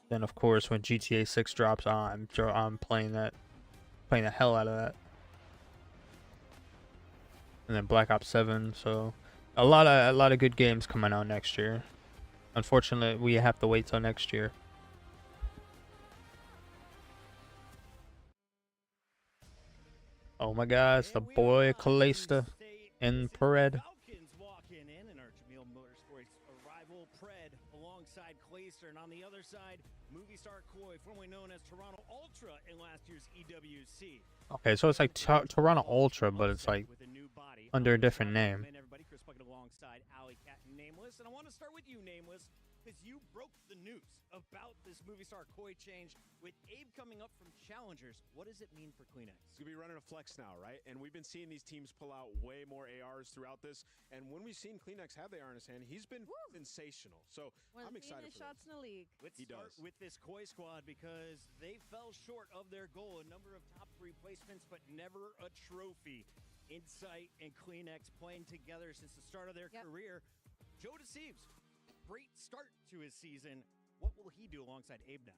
Then of course when GTA 6 drops, I'm playing the hell out of that. And then Black Ops 7. So a lot of good games coming out next year. Unfortunately, we have to wait till next year. Oh my God, it's the boy Kalista and Pered. Falcons walking in, and our Jamil Motorsports arrival, Pred alongside Clayster, and on the other side, movie star Coy, formerly known as Toronto Ultra in last year's EWC. Okay, so it's like Toronto Ultra, but it's like With a new body. under a different name. Hey, everybody, Chris Bucket alongside Alley Cat and Nameless, and I want to start with you, Nameless, because you broke the news about this movie star Coy change with Abe coming up from Challengers. What does it mean for Kleenex? It's going to be running a flex now, right? And we've been seeing these teams pull out way more ARs throughout this. And when we've seen Kleenex have the AR in his hand, he's been sensational. So One of I'm the excited cleanest for shots in the league. Let's He start does. with this Koi squad because they fell short of their goal. A number of top 3 placements, but never a trophy. Insight and Kleenex playing together since the start of their career. Joe Deceives, great start to his season. What will he do alongside Abe now?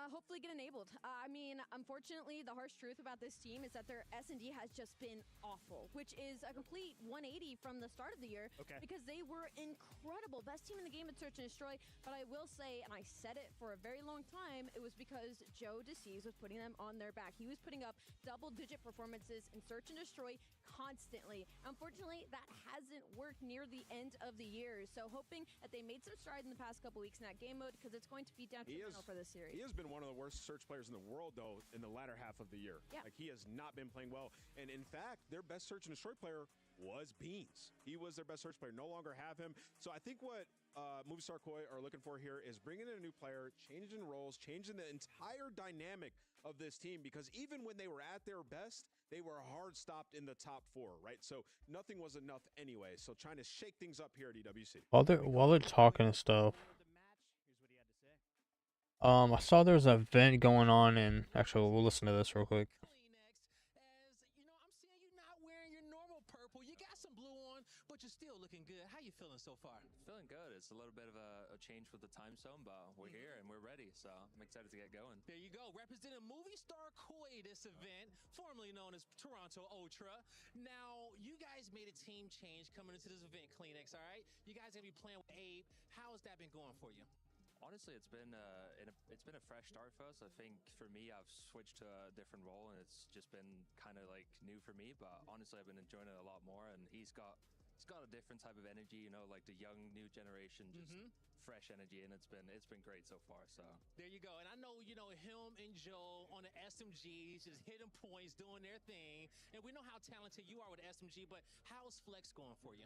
Hopefully get enabled. I mean, unfortunately, the harsh truth about this team is that their S&D has just been awful, which is a complete 180 from the start of the year. Okay. Because they were incredible. Best team in the game at Search and Destroy. But I will say, and I said it for a very long time, it was because Joe Deceives was putting them on their back. He was putting up double-digit performances in Search and Destroy constantly. Unfortunately, that hasn't worked near the end of the year. So hoping that they made some strides in the past couple weeks in that game mode, because it's going to be detrimental for this series. He has been one of the worst search players in the world, though, in the latter half of the year. Yeah. Like, he has not been playing well. And in fact, their best search and destroy player was Beans. He was their best search player. No longer have him. So I think what Movistar Koi are looking for here is bringing in a new player, changing roles, changing the entire dynamic of this team, because even when they were at their best, they were hard stopped in the top 4, right? So nothing was enough anyway. So trying to shake things up here at EWC. While they're talking and stuff, Here's what he had to say. I saw there was an event going on, and actually, we'll listen to this real quick. Kleenex, as you know, I'm seeing you not wearing your normal purple. You got some blue on, but you're still looking good. How you feeling so far? Feeling good. It's a little bit of a change with the time zone, but we're here and we're ready, so I'm excited to get going. There you go, representing Movie Star Koi this event, formerly known as Toronto Ultra. Now, you guys made a team change coming into this event, Kleenex, all right? You guys gonna be playing with Abe. How has that been going for you? Honestly, it's been a fresh start for us. I think for me, I've switched to a different role, and it's just been kind of like new for me. But honestly, I've been enjoying it a lot more. And he's got a different type of energy, you know, like the young new generation, just fresh energy, and it's been great so far. So There you go. And I know, you know, him and Joe on the SMGs just hitting points, doing their thing. And we know how talented you are with SMG, but how's Flex going for you?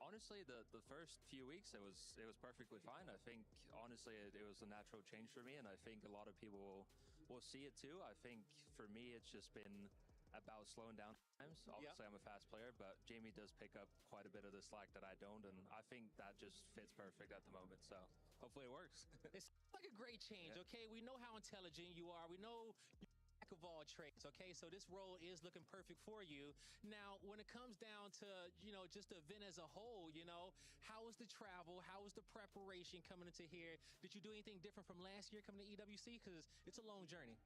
honestly, the first few weeks it was perfectly fine. I think honestly it was a natural change for me, and I think a lot of people will see it too. I think for me it's just been about slowing down times. Obviously, I'm a fast player, but Jamie does pick up quite a bit of the slack that I don't, and I think that just fits perfect at the moment. So hopefully it works. It's like a great change, okay? We know how intelligent you are. We know you're jack of all trades, okay? So this role is looking perfect for you. Now, when it comes down to, you know, just the event as a whole, you know, how was the travel? How was the preparation coming into here? Did you do anything different from last year coming to EWC? Because it's a long journey.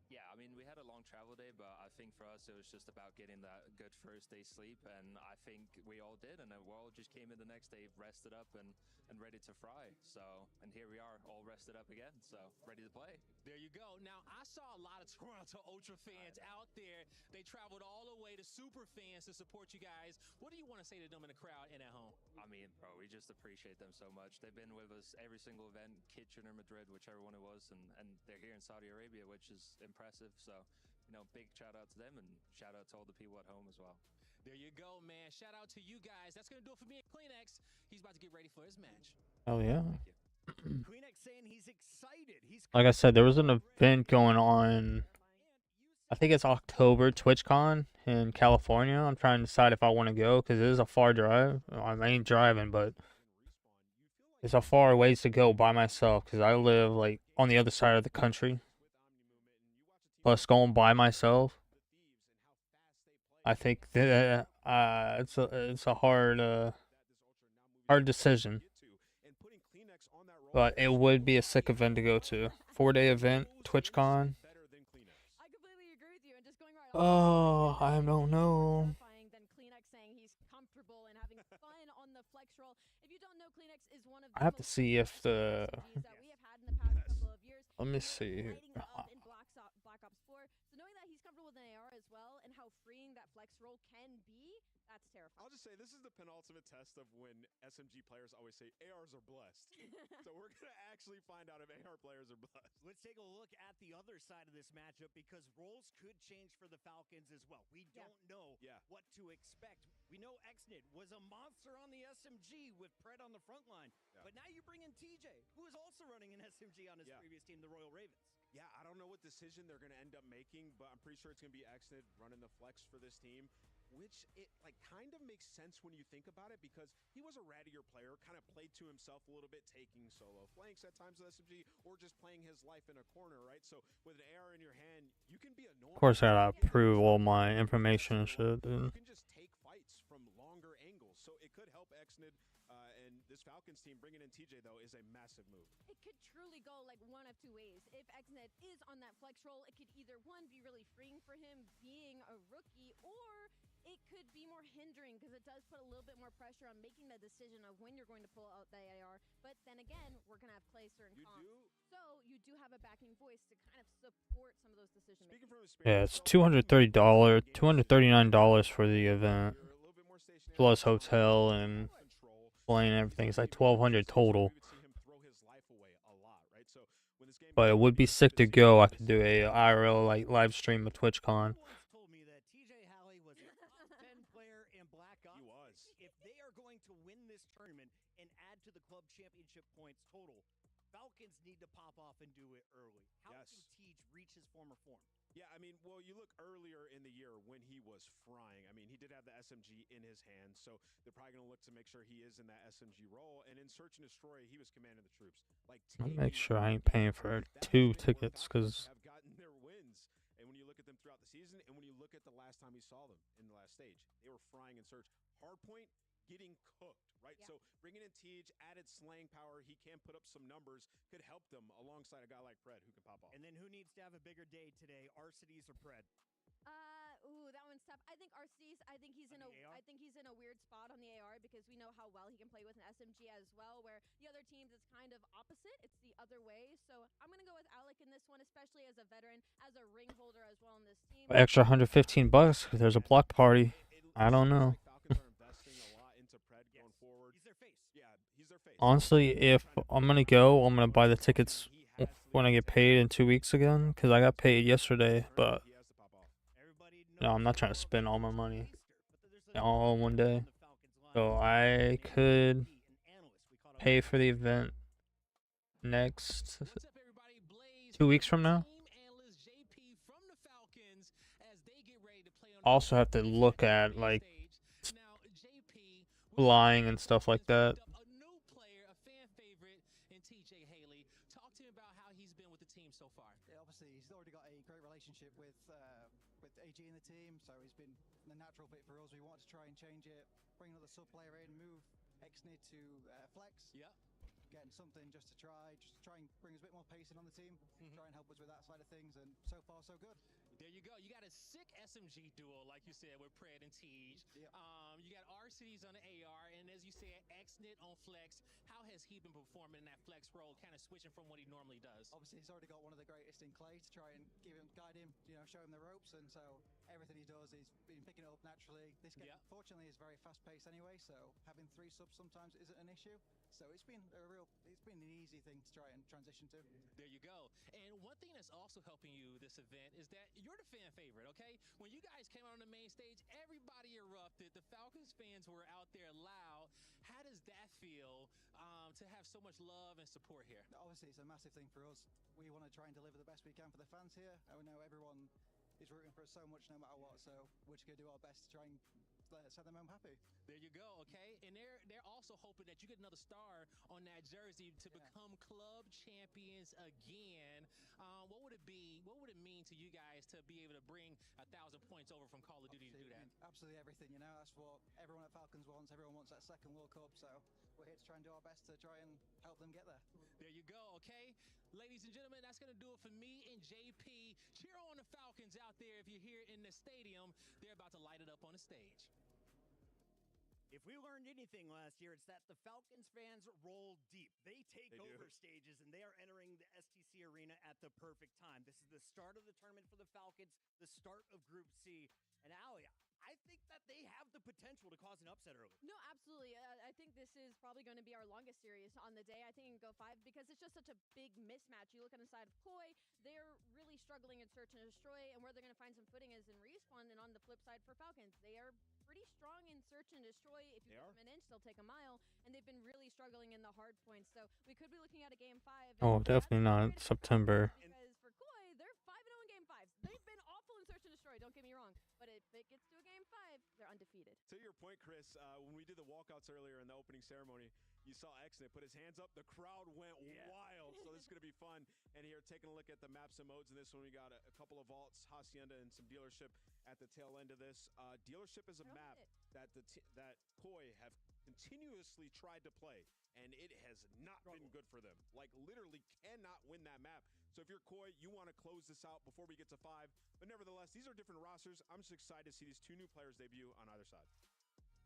Yeah, I mean, we had a long travel day, but I think for us, it was just about getting that good first day sleep, and I think we all did, and then we all just came in the next day, rested up, and ready to fry. So, and here we are, all rested up again, so ready to play. There you go. Now, I saw a lot of Toronto Ultra fans out there. They traveled all the way to super fans to support you guys. What do you want to say to them in the crowd and at home? I mean, bro, we just appreciate them so much. They've been with us every single event, Kitchener, Madrid, whichever one it was, and they're here in Saudi Arabia, which is impressive. So, you know, big shout out to them, and shout out to all the people at home as well. There you go, man. Shout out to you guys. That's going to do it for me at Kleenex. He's about to get ready for his match. Oh yeah. Kleenex saying he's excited. He's Like I said, there was an event going on. I think it's October, TwitchCon in California. I'm trying to decide if I want to go because it is a far drive. I ain't driving, but it's a far ways to go by myself because I live like on the other side of the country. Plus, going by myself, I think that it's a hard decision, but it would be a sick event to go to. 4-day event, TwitchCon. I completely agree with you. And just going right Oh, I don't know. Clarifying than Kleenex saying he's comfortable and having fun on the flex roll. If you don't know, Kleenex is one of the I have to most see if the. SMGs that we have had in the past couple of years. Let me They were see. lighting up in Black Ops 4. So knowing that he's comfortable with an AR as well and how freeing that flex roll can be, that's terrifying. I'll just say this is the penultimate test of when SMG players always say ARs are blessed. So we're going to actually find out if AR players are blessed. Let's take a look at the other side of this matchup because roles could change for the Falcons as well. We don't know what to expect. We know Xnid was a monster on the SMG with Pred on the front line. But now you bring in TJ, who is also running an SMG on his previous team, the Royal Ravens. Yeah, I don't know what decision they're going to end up making, but I'm pretty sure it's going to be Xnid running the flex for this team, which it like kind of makes sense when you think about it because he was a rattier player, kind of played to himself a little bit, taking solo flanks at times with SMG or just playing his life in a corner, right? So with an AR in your hand, you can be annoying. Of course, I gotta approve all my information and shit, dude. You can just take fights from longer angles, so it could help Xnid. And this Falcons team bringing in TJ, though, is a massive move. It could truly go like one of two ways. If Xned is on that flex roll, it could either one be really freeing for him being a rookie, or it could be more hindering because it does put a little bit more pressure on making the decision of when you're going to pull out the AR. But then again, we're gonna have Clayster and Comp, so you do have a backing voice to kind of support some of those decisions. Yeah, it's $239 for the event, plus hotel and plane and everything. It's like $1,200 total. But it would be sick to go. I could do a IRL like live stream of TwitchCon. Told me that TJ Halley was a top 10 player in Black Ops. He was. If they are going to win this tournament and add to the club championship points total, Falcons need to pop off and do it early. How can Tej reach his former form? Yeah, I mean, well, you look earlier in the year when he was frying. I mean, he did have the SMG in his hands, so they're probably going to look to make sure he is in that SMG role. And in Search and Destroy, he was commanding the troops. Like, I'll make sure I ain't paying for 2 tickets, because have gotten their wins. And when you look at them throughout the season, and when you look at the last time we saw them in the last stage, they were frying in Search. Hardpoint getting cooked, right? So bringing in Tej, added slaying power, he can put up some numbers, could help them alongside a guy like Pred who can pop off. And then who needs to have a bigger day today, Arcides or Pred? Ooh, that one's tough. I think Arcides, I think he's in a weird spot on the AR because we know how well he can play with an SMG as well, where the other teams it's kind of opposite. It's the other way. So I'm gonna go with Alec in this one, especially as a veteran, as a ring holder as well in this team. extra $115 if there's a block party. I don't know. Honestly, if I'm gonna go, I'm gonna buy the tickets when I get paid in 2 weeks again, because I got paid yesterday, but no, I'm not trying to spend all my money all in one day. So I could pay for the event next 2 weeks from now. Also have to look at like flying and stuff like that. Yeah, obviously he's already got a great relationship with AG in the team, so he's been the natural fit for us. We wanted to try and change it, bring another sub player in, move Xnid to flex. Yeah. Getting something just to try and bring us a bit more pacing on the team, try and help us with that side of things, and so far so good. There you go. You got a sick SMG duo, like you said, with Pred and Tej. Yep. You got Arcides on the AR, and as you said, Xnid on flex. How has he been performing in that flex role, kind of switching from what he normally does? Obviously, he's already got one of the greatest in Clay to try and guide him, show him the ropes, and so everything he does, he's been picking it up naturally. This game, fortunately, is very fast-paced anyway, so having 3 subs sometimes isn't an issue. So it's been an easy thing to try and transition to. There you go. And one thing that's also helping you this event is that you're the fan favorite, okay? When you guys came out on the main stage, everybody erupted. The Falcons fans were out there loud. How does that feel to have so much love and support here? Obviously, it's a massive thing for us. We want to try and deliver the best we can for the fans here. I know everyone is rooting for us so much no matter what, so we're just going to do our best to try and send them home happy. There you go, okay? And they're also hoping that you get another star on that jersey to become club champions again. What would it be? What would it mean to you guys to be able to bring 1,000 points over from Call of Duty to do that? Absolutely everything, you know. That's what everyone at Falcons wants. Everyone wants that second World Cup, so we're here to try and do our best to try and help them get there. There you go, okay? Ladies and gentlemen, that's going to do it for me and JP. Cheer on the Falcons out there if you're here in the stadium. They're about to light it up on the stage. If we learned anything last year, it's that the Falcons fans roll deep. They take over stages, and they are entering the STC arena at the perfect time. This is the start of the tournament for the Falcons, the start of Group C. And Allie, I think that they have the potential to cause an upset early. No, absolutely. I think this is probably going to be our longest series on the day. I think it can go 5 because it's just such a big mismatch. You look on the side of Koi, they're really struggling in search and destroy, and where they're going to find some footing is in respawn. And on the flip side for Falcons, they are pretty strong in search and destroy. If you give them an inch, they'll take a mile, and they've been really struggling in the hard points. So we could be looking at a game 5. Oh, definitely not September. Because for Koi, they're 5-0 in game 5s. They've been awful in search and destroy. Don't get me wrong, but if it gets to a game 5, they're undefeated. To your point, Chris, when we did the walkouts earlier in the opening ceremony, you saw Exnit put his hands up. The crowd went wild. So this is going to be fun. And here, taking a look at the maps and modes in this one, we got a couple of vaults, Hacienda, and some dealership at the tail end of this. Dealership is a map that that Koi have continuously tried to play, and it has not been good for them. Like, literally cannot win that map. So if you're Koi, you want to close this out before we get to 5. But nevertheless, these are different rosters. I'm just excited to see these 2 new players debut on either side.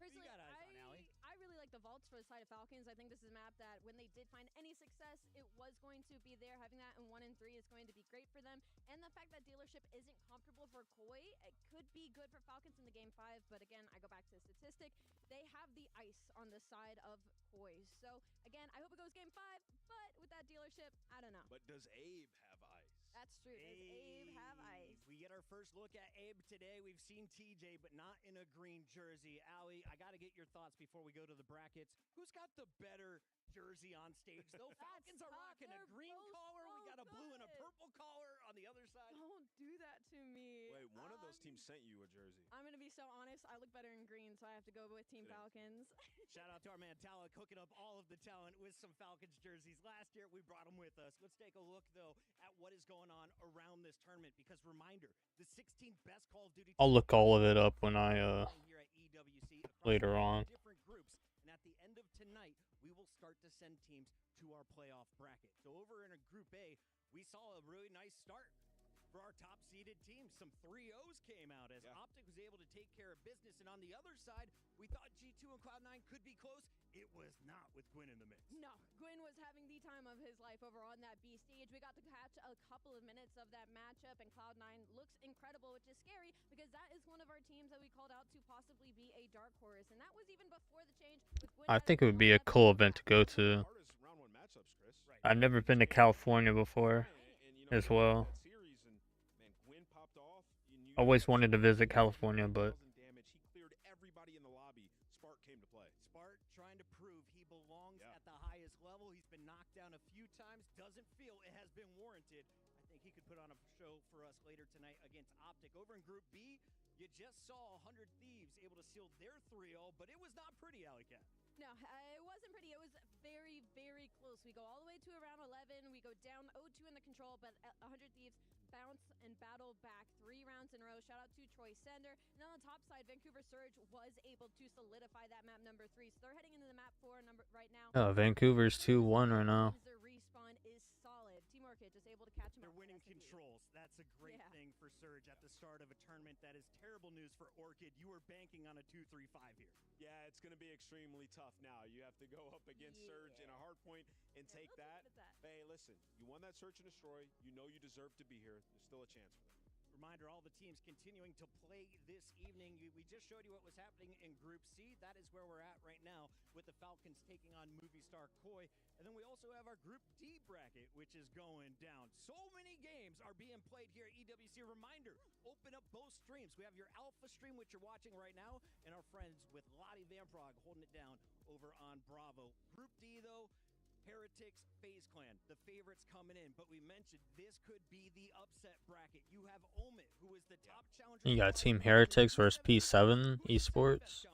Personally, I really like the vaults for the side of Falcons. I think this is a map that when they did find any success, it was going to be there. Having that in 1 and 3 is going to be great for them. And the fact that dealership isn't comfortable for Koi, it could be good for Falcons in the game 5. But again, I go back to the statistic. They have the ice on the side of Koi. So again, I hope it goes game 5. But with that dealership, I don't know. But does Abe have ice? That's true. Does Abe have ice? We get our first look at Abe today. We've seen TJ, but not in a green jersey. Allie, I got to get your thoughts before we go to the brackets. Who's got the better jersey on stage? Though Falcons are rocking a green collar. We got a blue and a purple collar on the other side. Don't do that to me. Wait, one of those teams sent you a jersey. I'm going to be so honest. I look better in green, so I have to go with Team Falcons. Shout out to our man Talek, hooking up all of the talent with some Falcons jerseys. Last year, we brought them with us. Let's take a look, though, at what is going on around this tournament. Because reminder, the 16 best Call of Duty. I'll look all of it up when I here at EWC later on. Different groups, and at the end of tonight, we will start to send teams to our playoff bracket. So over in a Group A, we saw a really nice start for our top-seeded teams. Some 3-0s came out as Optic was able to take care of business. And on the other side, we thought G2 and Cloud9 could be close. It was not with Gwyn in the mix. No, Gwyn was having the time of his life over on that B stage. We got to catch a couple of minutes of that matchup, and Cloud9 looks incredible, which is scary because that is one of our teams that we called out to possibly be a dark horse. And that was even before the change. With Gwyn, I think it would be a cool event to go to. I've never been to California before as well. Always wanted to visit California, but he cleared everybody in the lobby. Spark came to play. Spark trying to prove he belongs at the highest level. He's been knocked down a few times. Doesn't feel it has been warranted. I think he could put on a show for us later tonight against Optic. Over in Group B, you just saw 100 Thieves able to seal their 3-0, but it was not pretty, Alley Cat. No, it wasn't pretty. It was very, very close. We go all the way to around 11. We go down 0-2 in the control, but 100 Thieves bounce and battle back 3 rounds in a row. Shout out to Troy Sender. And on the top side, Vancouver Surge was able to solidify that map number 3. So they're heading into the map 4 number right now. Vancouver's 2-1 right now. The respawn is solid. Team Orchid just able to catch them. They're winning controls. That's a great thing for Surge at the start of a tournament. That is terrible news for Orchid. You were banking on a 2-3-5 here. Yeah, it's going to be extremely tough now. You have to go up against Surge in a hard point and take that. Hey, listen, you won that search and destroy. You know you deserve to be here. There's still a chance for them. Reminder, all the teams continuing to play this evening. We just showed you what was happening in Group C. That is where we're at right now with the Falcons taking on Movie Star Koi. And then we also have our Group D bracket, which is going down. So many games are being played here at EWC. Reminder, open up both streams. We have your Alpha stream, which you're watching right now, and our friends with Lottie Van Prague holding it down over on Bravo. Group D, though, Heretics, FaZe Clan, the favorites coming in. But we mentioned this could be the upset bracket. You have Omit, who is the top challenger. You got Team Heretics versus P7 Esports.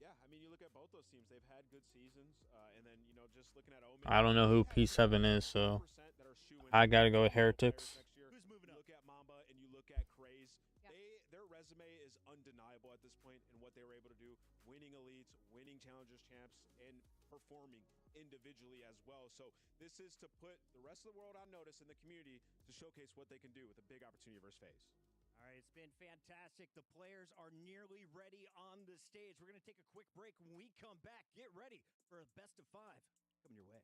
Yeah, I mean, you look at both those teams. They they've had good seasons, and then just looking at Omen. I don't know who P7 is, so I gotta go with Heretics. Who's moving up? You look at Mamba and you look at Craze. Their resume is undeniable at this point in what they were able to do, winning elites, winning challengers champs, and performing individually as well. So this is to put the rest of the world on notice in the community to showcase what they can do with a big opportunity versus FaZe. All right, it's been fantastic. The players are nearly ready on the stage. We're going to take a quick break. When we come back, get ready for a best of 5 coming your way.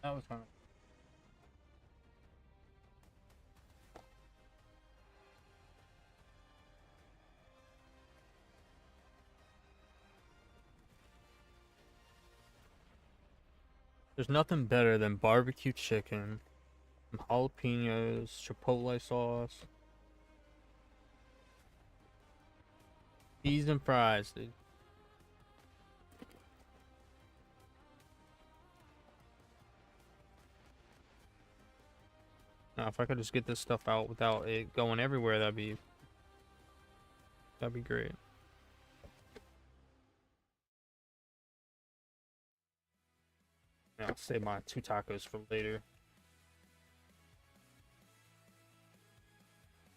That was fun. There's nothing better than barbecue chicken, some jalapenos, chipotle sauce, peas and fries, dude. Now, if I could just get this stuff out without it going everywhere, that'd be great. I'll save my 2 tacos for later.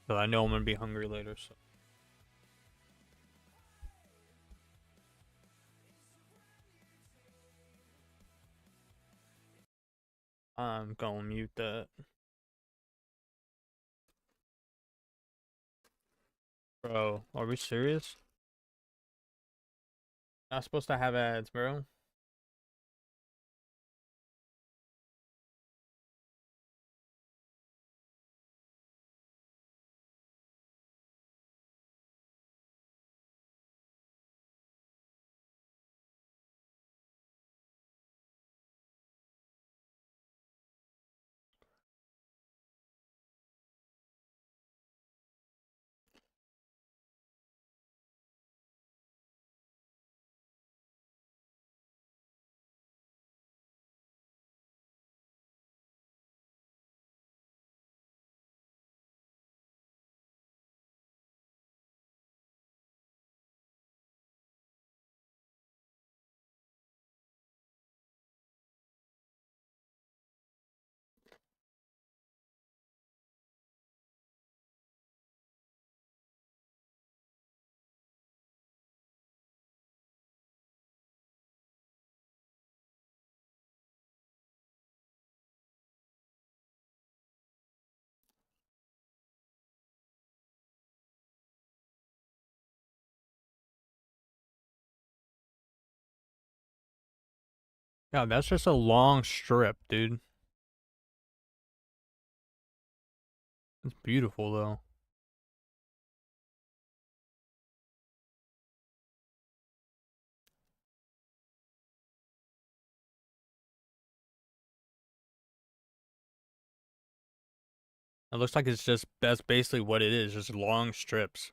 But I know I'm gonna be hungry later, so. I'm gonna mute that. Bro, are we serious? Not supposed to have ads, bro. Yeah, that's just a long strip, dude. It's beautiful, though. It looks like it's just, that's basically what it is, just long strips.